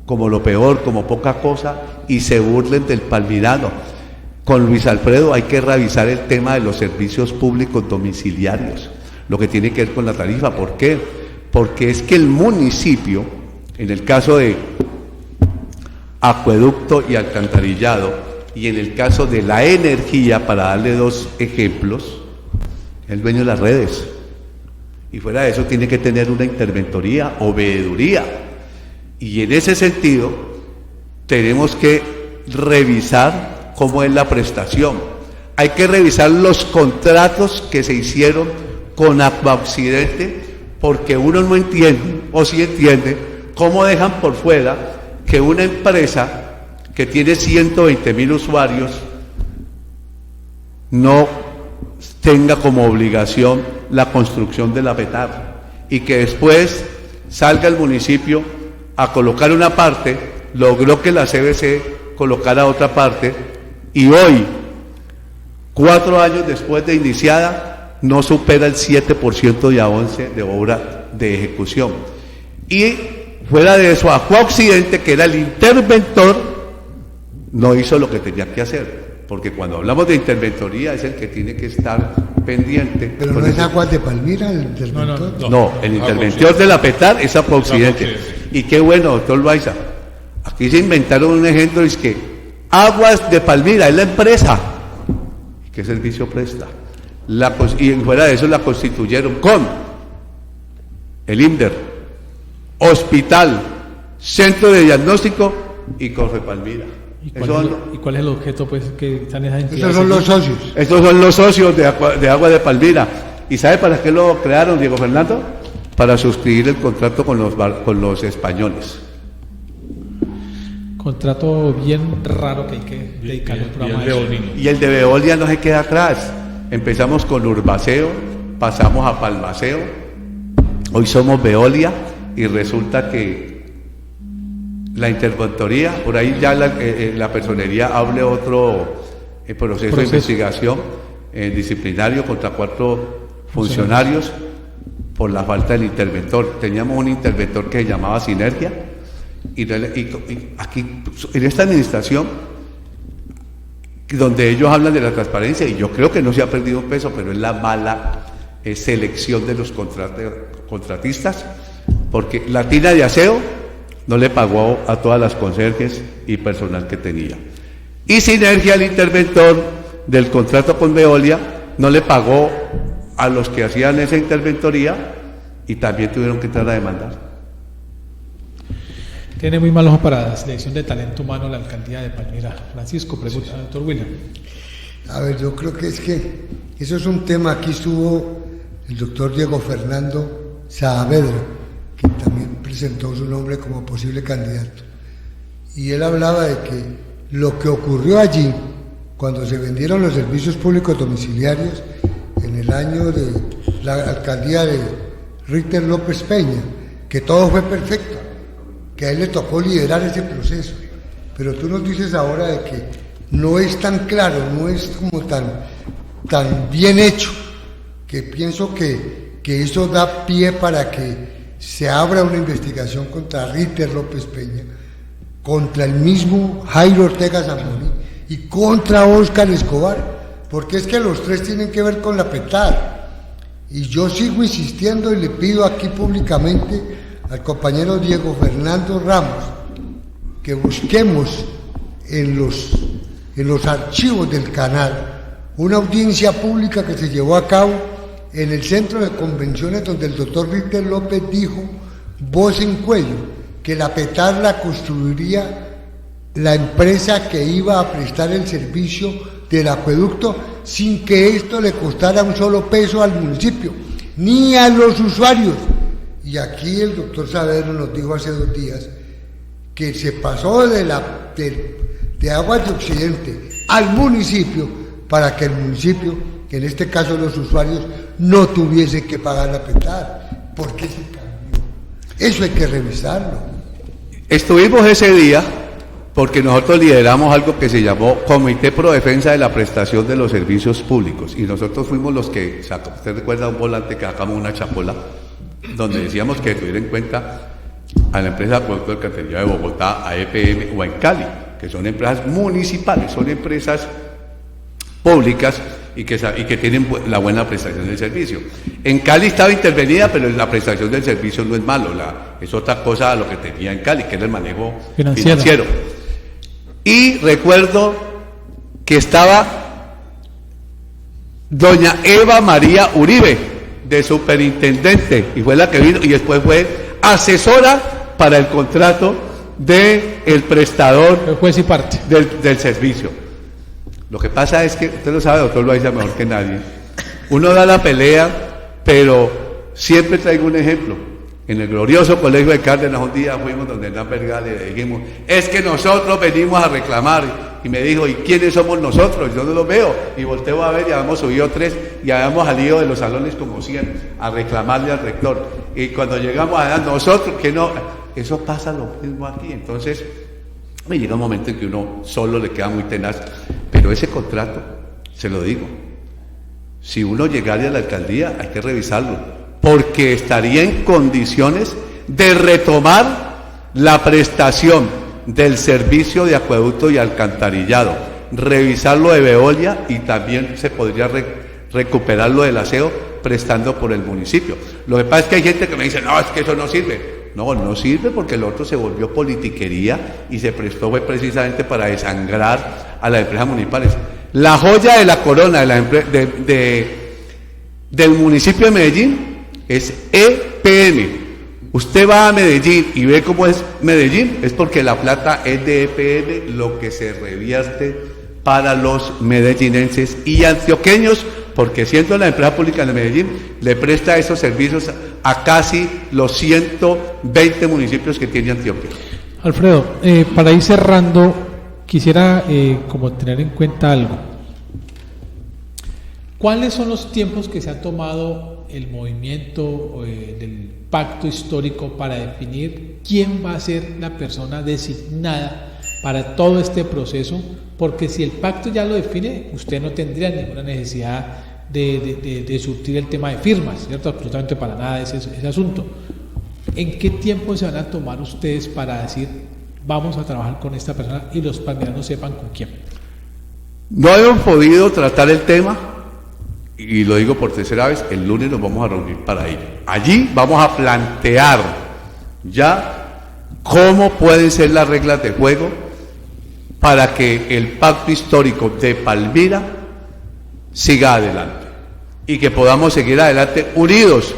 como lo peor, como poca cosa, y se burlen del palmirano. Con Luis Alfredo hay que revisar el tema de los servicios públicos domiciliarios, lo que tiene que ver con la tarifa. ¿Por qué? Porque es que el municipio, en el caso de acueducto y alcantarillado, y en el caso de la energía, para darle dos ejemplos, es el dueño de las redes. Y fuera de eso tiene que tener una interventoría o veeduría. Y en ese sentido tenemos que revisar cómo es la prestación. Hay que revisar los contratos que se hicieron con Agua Occidente, porque uno no entiende, o sí entiende, cómo dejan por fuera que una empresa que tiene 120.000 usuarios no tenga como obligación la construcción de la petar, y que después salga el municipio a colocar una parte, logró que la CBC colocara otra parte, y hoy, 4 años después de iniciada, no supera el 7% de avance de obra de ejecución. Y fuera de eso, Agua Occidente, que era el interventor, no hizo lo que tenía que hacer, porque cuando hablamos de interventoría es el que tiene que estar pendiente. Pero no es Aguas de Palmira el interventor. No, el interventor de la petar es Agua Occidente. Y qué bueno, doctor Loaiza, aquí se inventaron un ejemplo, es que Aguas de Palmira es la empresa. ¿Qué servicio presta? Y fuera de eso la constituyeron con el INDER, hospital, centro de diagnóstico y Corfe Palmira. ¿Y cuál es el objeto, pues, que están esas entidades? Esos son los socios. Estos son los socios de Agua de Palmira. ¿Y sabe para qué lo crearon, Diego Fernando? Para suscribir el contrato con los españoles. Contrato bien raro que hay que dedicarle al programa. Y el de Veolia no se queda atrás. Empezamos con Urbaceo, pasamos a Palmaceo, hoy somos Veolia, y resulta que la interventoría, por ahí ya la personería abre otro proceso de investigación disciplinario contra 4 funcionarios por la falta del interventor. Teníamos un interventor que se llamaba Sinergia, y aquí en esta administración, donde ellos hablan de la transparencia, y yo creo que no se ha perdido un peso, pero es la mala selección de los contratistas, porque la tina de aseo no le pagó a todas las conserjes y personal que tenía, y Sinergia, el interventor del contrato con Veolia, no le pagó a los que hacían esa interventoría, y también tuvieron que entrar a demandar. Tiene muy malos para la selección de talento humano la alcaldía de Palmira. Francisco, pregunta, doctor William. A ver, yo creo que eso es un tema. Aquí estuvo el doctor Diego Fernando Saavedra, que también presentó su nombre como posible candidato. Y él hablaba de que lo que ocurrió allí, cuando se vendieron los servicios públicos domiciliarios, en el año de la alcaldía de Ritter López Peña, que todo fue perfecto, que a él le tocó liderar ese proceso. Pero tú nos dices ahora de que no es tan claro, no es como tan bien hecho, que pienso que eso da pie para que se abra una investigación contra Ritter López Peña, contra el mismo Jairo Ortega Zamoni y contra Óscar Escobar, porque es que los 3 tienen que ver con la petar. Y yo sigo insistiendo y le pido aquí públicamente al compañero Diego Fernando Ramos que busquemos en los archivos del canal una audiencia pública que se llevó a cabo en el centro de convenciones, donde el doctor Ritter López dijo voz en cuello que la petar la construiría la empresa que iba a prestar el servicio del acueducto, sin que esto le costara un solo peso al municipio ni a los usuarios. Y aquí el doctor Saavedra nos dijo hace 2 días que se pasó de Aguas de Occidente al municipio para que el municipio, que en este caso los usuarios, no tuviesen que pagar la petar. ¿Por qué se cambió? Eso hay que revisarlo. Estuvimos ese día porque nosotros lideramos algo que se llamó Comité Pro Defensa de la Prestación de los Servicios Públicos, y nosotros fuimos los que usted recuerda un volante que sacamos una chapola donde decíamos que tuviera en cuenta a la empresa Acueducto del Alcantarillado de Bogotá, a EPM o en Cali, que son empresas municipales, son empresas públicas y que tienen la buena prestación del servicio. En Cali estaba intervenida, pero la prestación del servicio no es malo, es otra cosa a lo que tenía en Cali, que era el manejo financiero. Y recuerdo que estaba doña Eva María Uribe, de superintendente, y fue la que vino, y después fue asesora para el contrato del prestador juez y parte del servicio. Lo que pasa es que, usted lo sabe, doctor Loaiza, mejor que nadie, uno da la pelea, pero siempre traigo un ejemplo. En el glorioso colegio de Cárdenas un día fuimos donde Hernán Vergara y le dijimos, es que nosotros venimos a reclamar, y me dijo, ¿y quiénes somos nosotros? Yo no los veo, y volteo a ver, ya habíamos subido 3, y habíamos salido de los salones como 100 a reclamarle al rector, y cuando llegamos allá, nosotros, que no, eso pasa lo mismo aquí. Entonces me llega un momento en que uno solo le queda muy tenaz, pero ese contrato, se lo digo, si uno llegara a la alcaldía hay que revisarlo, porque estaría en condiciones de retomar la prestación del servicio de acueducto y alcantarillado, revisarlo de Veolia, y también se podría recuperar lo del aseo prestando por el municipio. Lo que pasa es que hay gente que me dice, no, es que eso no sirve. No sirve, porque lo otro se volvió politiquería y se prestó fue precisamente para desangrar a las empresas municipales. La joya de la corona del municipio de Medellín es EPM. Usted va a Medellín y ve cómo es Medellín, es porque la plata es de EPM, lo que se revierte para los medellinenses y antioqueños, porque siendo la empresa pública de Medellín, le presta esos servicios a casi los 120 municipios que tiene Antioquia. Alfredo, para ir cerrando, quisiera como tener en cuenta algo. ¿Cuáles son los tiempos que se ha tomado el movimiento del pacto histórico para definir quién va a ser la persona designada para todo este proceso? Porque si el pacto ya lo define, usted no tendría ninguna necesidad de surtir el tema de firmas, ¿cierto? Absolutamente para nada ese asunto. ¿En qué tiempo se van a tomar ustedes para decir vamos a trabajar con esta persona y los palmiranos sepan con quién? No hemos podido tratar el tema, y lo digo por tercera vez, el lunes nos vamos a reunir para ello. Allí vamos a plantear ya cómo pueden ser las reglas de juego para que el pacto histórico de Palmira siga adelante y que podamos seguir adelante unidos,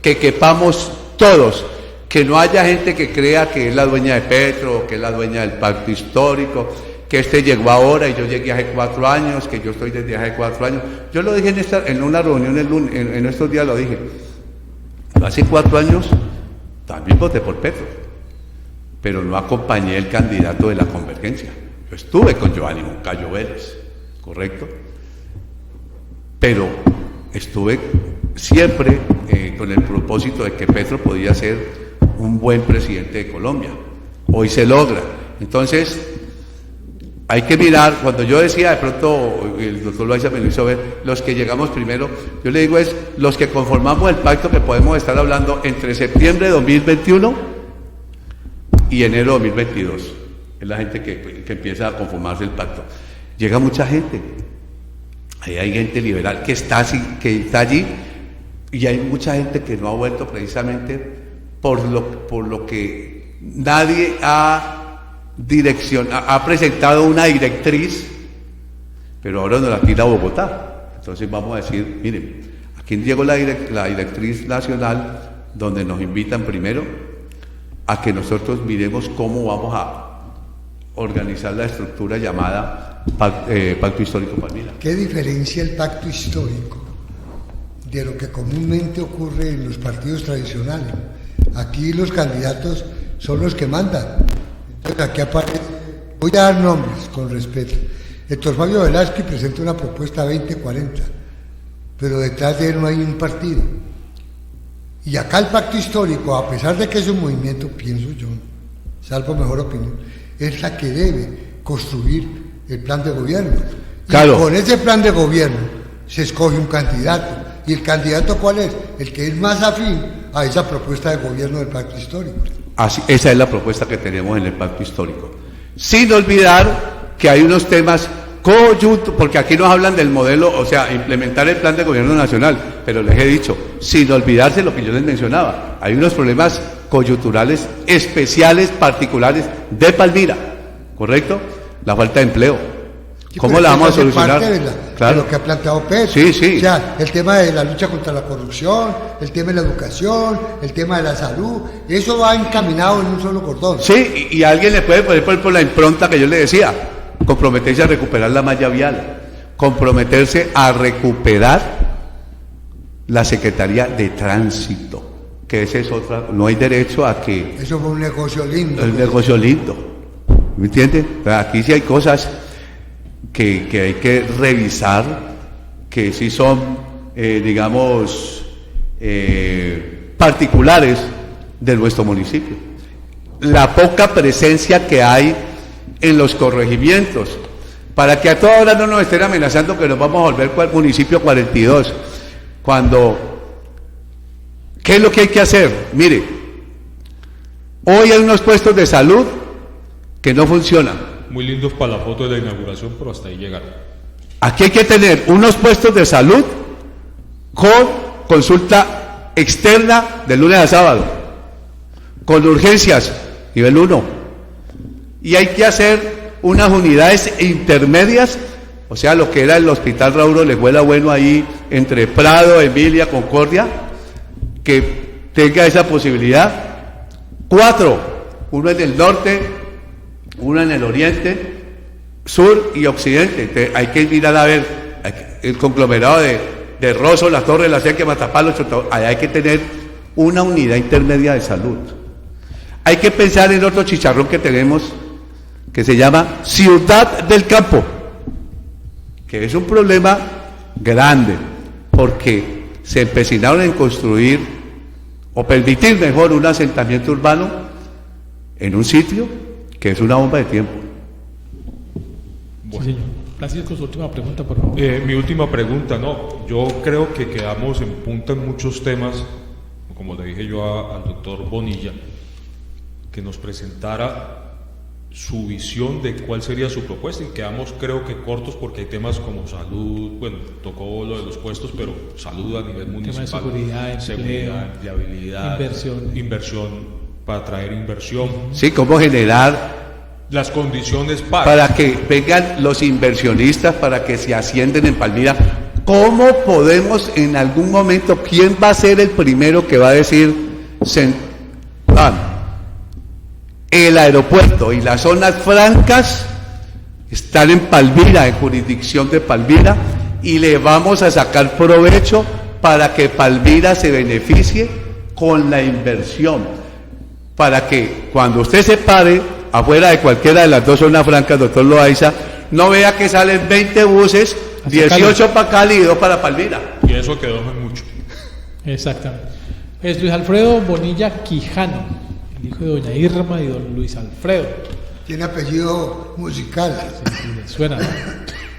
que quepamos todos, que no haya gente que crea que es la dueña de Petro, que es la dueña del pacto histórico, que este llegó ahora y yo llegué hace 4 años, que yo estoy desde hace 4 años. Yo lo dije en una reunión en estos días, lo dije. Hace 4 años también voté por Petro, pero no acompañé el candidato de la convergencia. Yo estuve con Giovanni Moncayo Vélez, ¿correcto? Pero estuve siempre con el propósito de que Petro podía ser un buen presidente de Colombia. Hoy se logra. Entonces, hay que mirar, cuando yo decía, de pronto el doctor Loaiza me lo hizo ver, los que llegamos primero, yo le digo es los que conformamos el pacto, que podemos estar hablando entre septiembre de 2021 y enero de 2022. Es la gente que empieza a conformarse el pacto. Llega mucha gente. Ahí hay gente liberal que está allí, y hay mucha gente que no ha vuelto precisamente por lo que nadie ha presentado una directriz, pero ahora nos la tira Bogotá. Entonces vamos a decir, miren, aquí llegó la directriz nacional, donde nos invitan primero a que nosotros miremos cómo vamos a organizar la estructura llamada Pacto Histórico Palmira. ¿Qué diferencia el pacto histórico de lo que comúnmente ocurre en los partidos tradicionales? Aquí los candidatos son los que mandan. Entonces aquí aparece, voy a dar nombres con respeto. Héctor Fabio Velázquez presenta una propuesta 2040, pero detrás de él no hay un partido. Y acá el pacto histórico, a pesar de que es un movimiento, pienso yo, salvo mejor opinión, es la que debe construir el plan de gobierno. Claro. Y con ese plan de gobierno se escoge un candidato. ¿Y el candidato cuál es? El que es más afín a esa propuesta de gobierno del pacto histórico. Así, esa es la propuesta que tenemos en el pacto histórico. Sin olvidar que hay unos temas coyunturales, porque aquí nos hablan del modelo, o sea, implementar el plan de gobierno nacional, pero les he dicho, sin olvidarse lo que yo les mencionaba, hay unos problemas coyunturales especiales, particulares de Palmira, ¿correcto? La falta de empleo. ¿Cómo la vamos a solucionar? De lo que ha planteado Petro. Sí. O sea, el tema de la lucha contra la corrupción, el tema de la educación, el tema de la salud, eso va encaminado en un solo cordón. Sí, y alguien le puede poner por la impronta que yo le decía, comprometerse a recuperar la malla vial, comprometerse a recuperar la Secretaría de Tránsito, que esa es otra, no hay derecho a que... Eso fue un negocio lindo. Un negocio lindo, ¿me entiendes? Aquí sí hay cosas que hay que revisar, que sí son, particulares de nuestro municipio. La poca presencia que hay en los corregimientos, para que a toda hora no nos estén amenazando que nos vamos a volver municipio 42, cuando, ¿qué es lo que hay que hacer? Mire, hoy hay unos puestos de salud que no funcionan. Muy lindos para la foto de la inauguración, pero hasta ahí llegaron. Aquí hay que tener unos puestos de salud con consulta externa de lunes a sábado, con urgencias, nivel 1. Y hay que hacer unas unidades intermedias, o sea, lo que era el Hospital Raúl Orejuela Bueno ahí, entre Prado, Emilia, Concordia, que tenga esa posibilidad. 4, uno en el norte, uno en el oriente, sur y occidente. Entonces, hay que mirar a ver el conglomerado de Rosso, La Torre, La Sequia, Matapalo, allá hay que tener una unidad intermedia de salud. Hay que pensar en otro chicharrón que tenemos, que se llama Ciudad del Campo, que es un problema grande, porque se empecinaron en construir, o permitir mejor, un asentamiento urbano en un sitio que es una bomba de tiempo. Bueno. Sí, señor. Francisco, su última pregunta, por favor. Mi última pregunta, no, yo creo que quedamos en punta en muchos temas, como le dije yo al doctor Bonilla, que nos presentara su visión de cuál sería su propuesta, y quedamos, creo que cortos, porque hay temas como salud, bueno, tocó lo de los puestos, pero salud a nivel municipal, tema de seguridad, empleabilidad, inversión para atraer inversión. Sí, cómo generar las condiciones para que vengan los inversionistas, para que se ascienden en Palmira. ¿Cómo podemos en algún momento, quién va a ser el primero que va a decir el aeropuerto y las zonas francas están en Palmira, en jurisdicción de Palmira, y le vamos a sacar provecho para que Palmira se beneficie con la inversión? Para que cuando usted se pare afuera de cualquiera de las dos zonas francas, doctor Loaiza, no vea que salen 20 buses, 18 para Cali y 2 para Palmira. Y eso quedó en mucho. Exactamente. Es Luis Alfredo Bonilla Quijano, el hijo de doña Irma y don Luis Alfredo. Tiene apellido musical. Sí, suena, ¿no?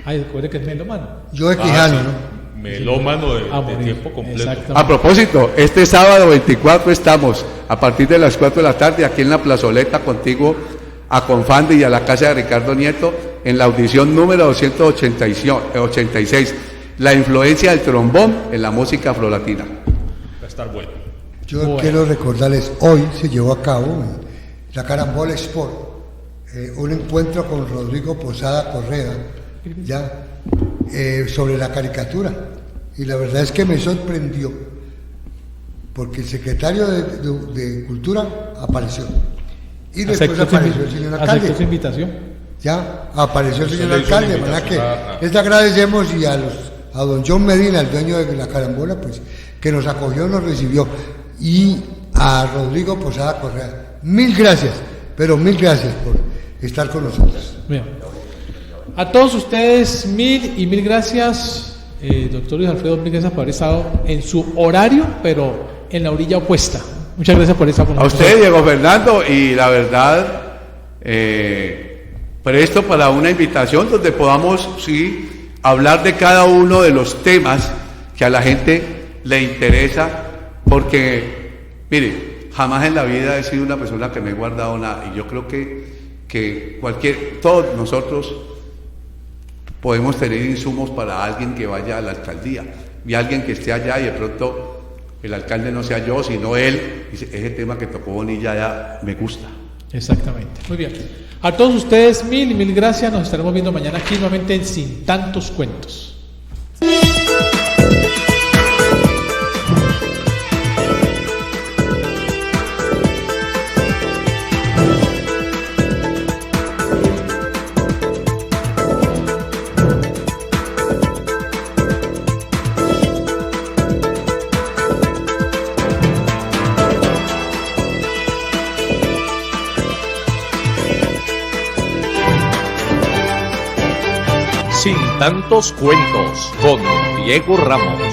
Ay, recuerde que es melómano. Yo de Quijano, sí. ¿no? Melómano de tiempo completo. A propósito, este sábado 24 estamos a partir de las 4 de la tarde aquí en la plazoleta contigo a Confandi y a la casa de Ricardo Nieto en la audición número 286, la influencia del trombón en la música afrolatina. Va a estar bueno. Yo quiero recordarles, hoy se llevó a cabo en la Carambola Sport un encuentro con Rodrigo Posada Correa, sobre la caricatura, y la verdad es que me sorprendió porque el secretario de Cultura apareció y después apareció el señor alcalde. ¿Aceptó su invitación? Ya apareció el señor alcalde, ¿verdad? Que les agradecemos, y a don John Medina, el dueño de la Carambola, pues que nos acogió, nos recibió, y a Rodrigo Posada Correa, mil gracias, pero mil gracias por estar con nosotros. Bien. A todos ustedes, mil gracias, doctor Luis Alfredo, mil gracias por haber estado en su horario, pero en la orilla opuesta. Muchas gracias por estar con nosotros. A usted, Diego Fernando, y la verdad, presto para una invitación donde podamos, sí, hablar de cada uno de los temas que a la gente le interesa, porque, mire, jamás en la vida he sido una persona que me he guardado nada. Y yo creo que todos nosotros podemos tener insumos para alguien que vaya a la alcaldía. Y alguien que esté allá y de pronto el alcalde no sea yo, sino él. Ese tema que tocó Bonilla ya me gusta. Exactamente. Muy bien. A todos ustedes, mil gracias. Nos estaremos viendo mañana aquí nuevamente en Sin Tantos Cuentos. Sin Tantos Cuentos con Diego Ramos.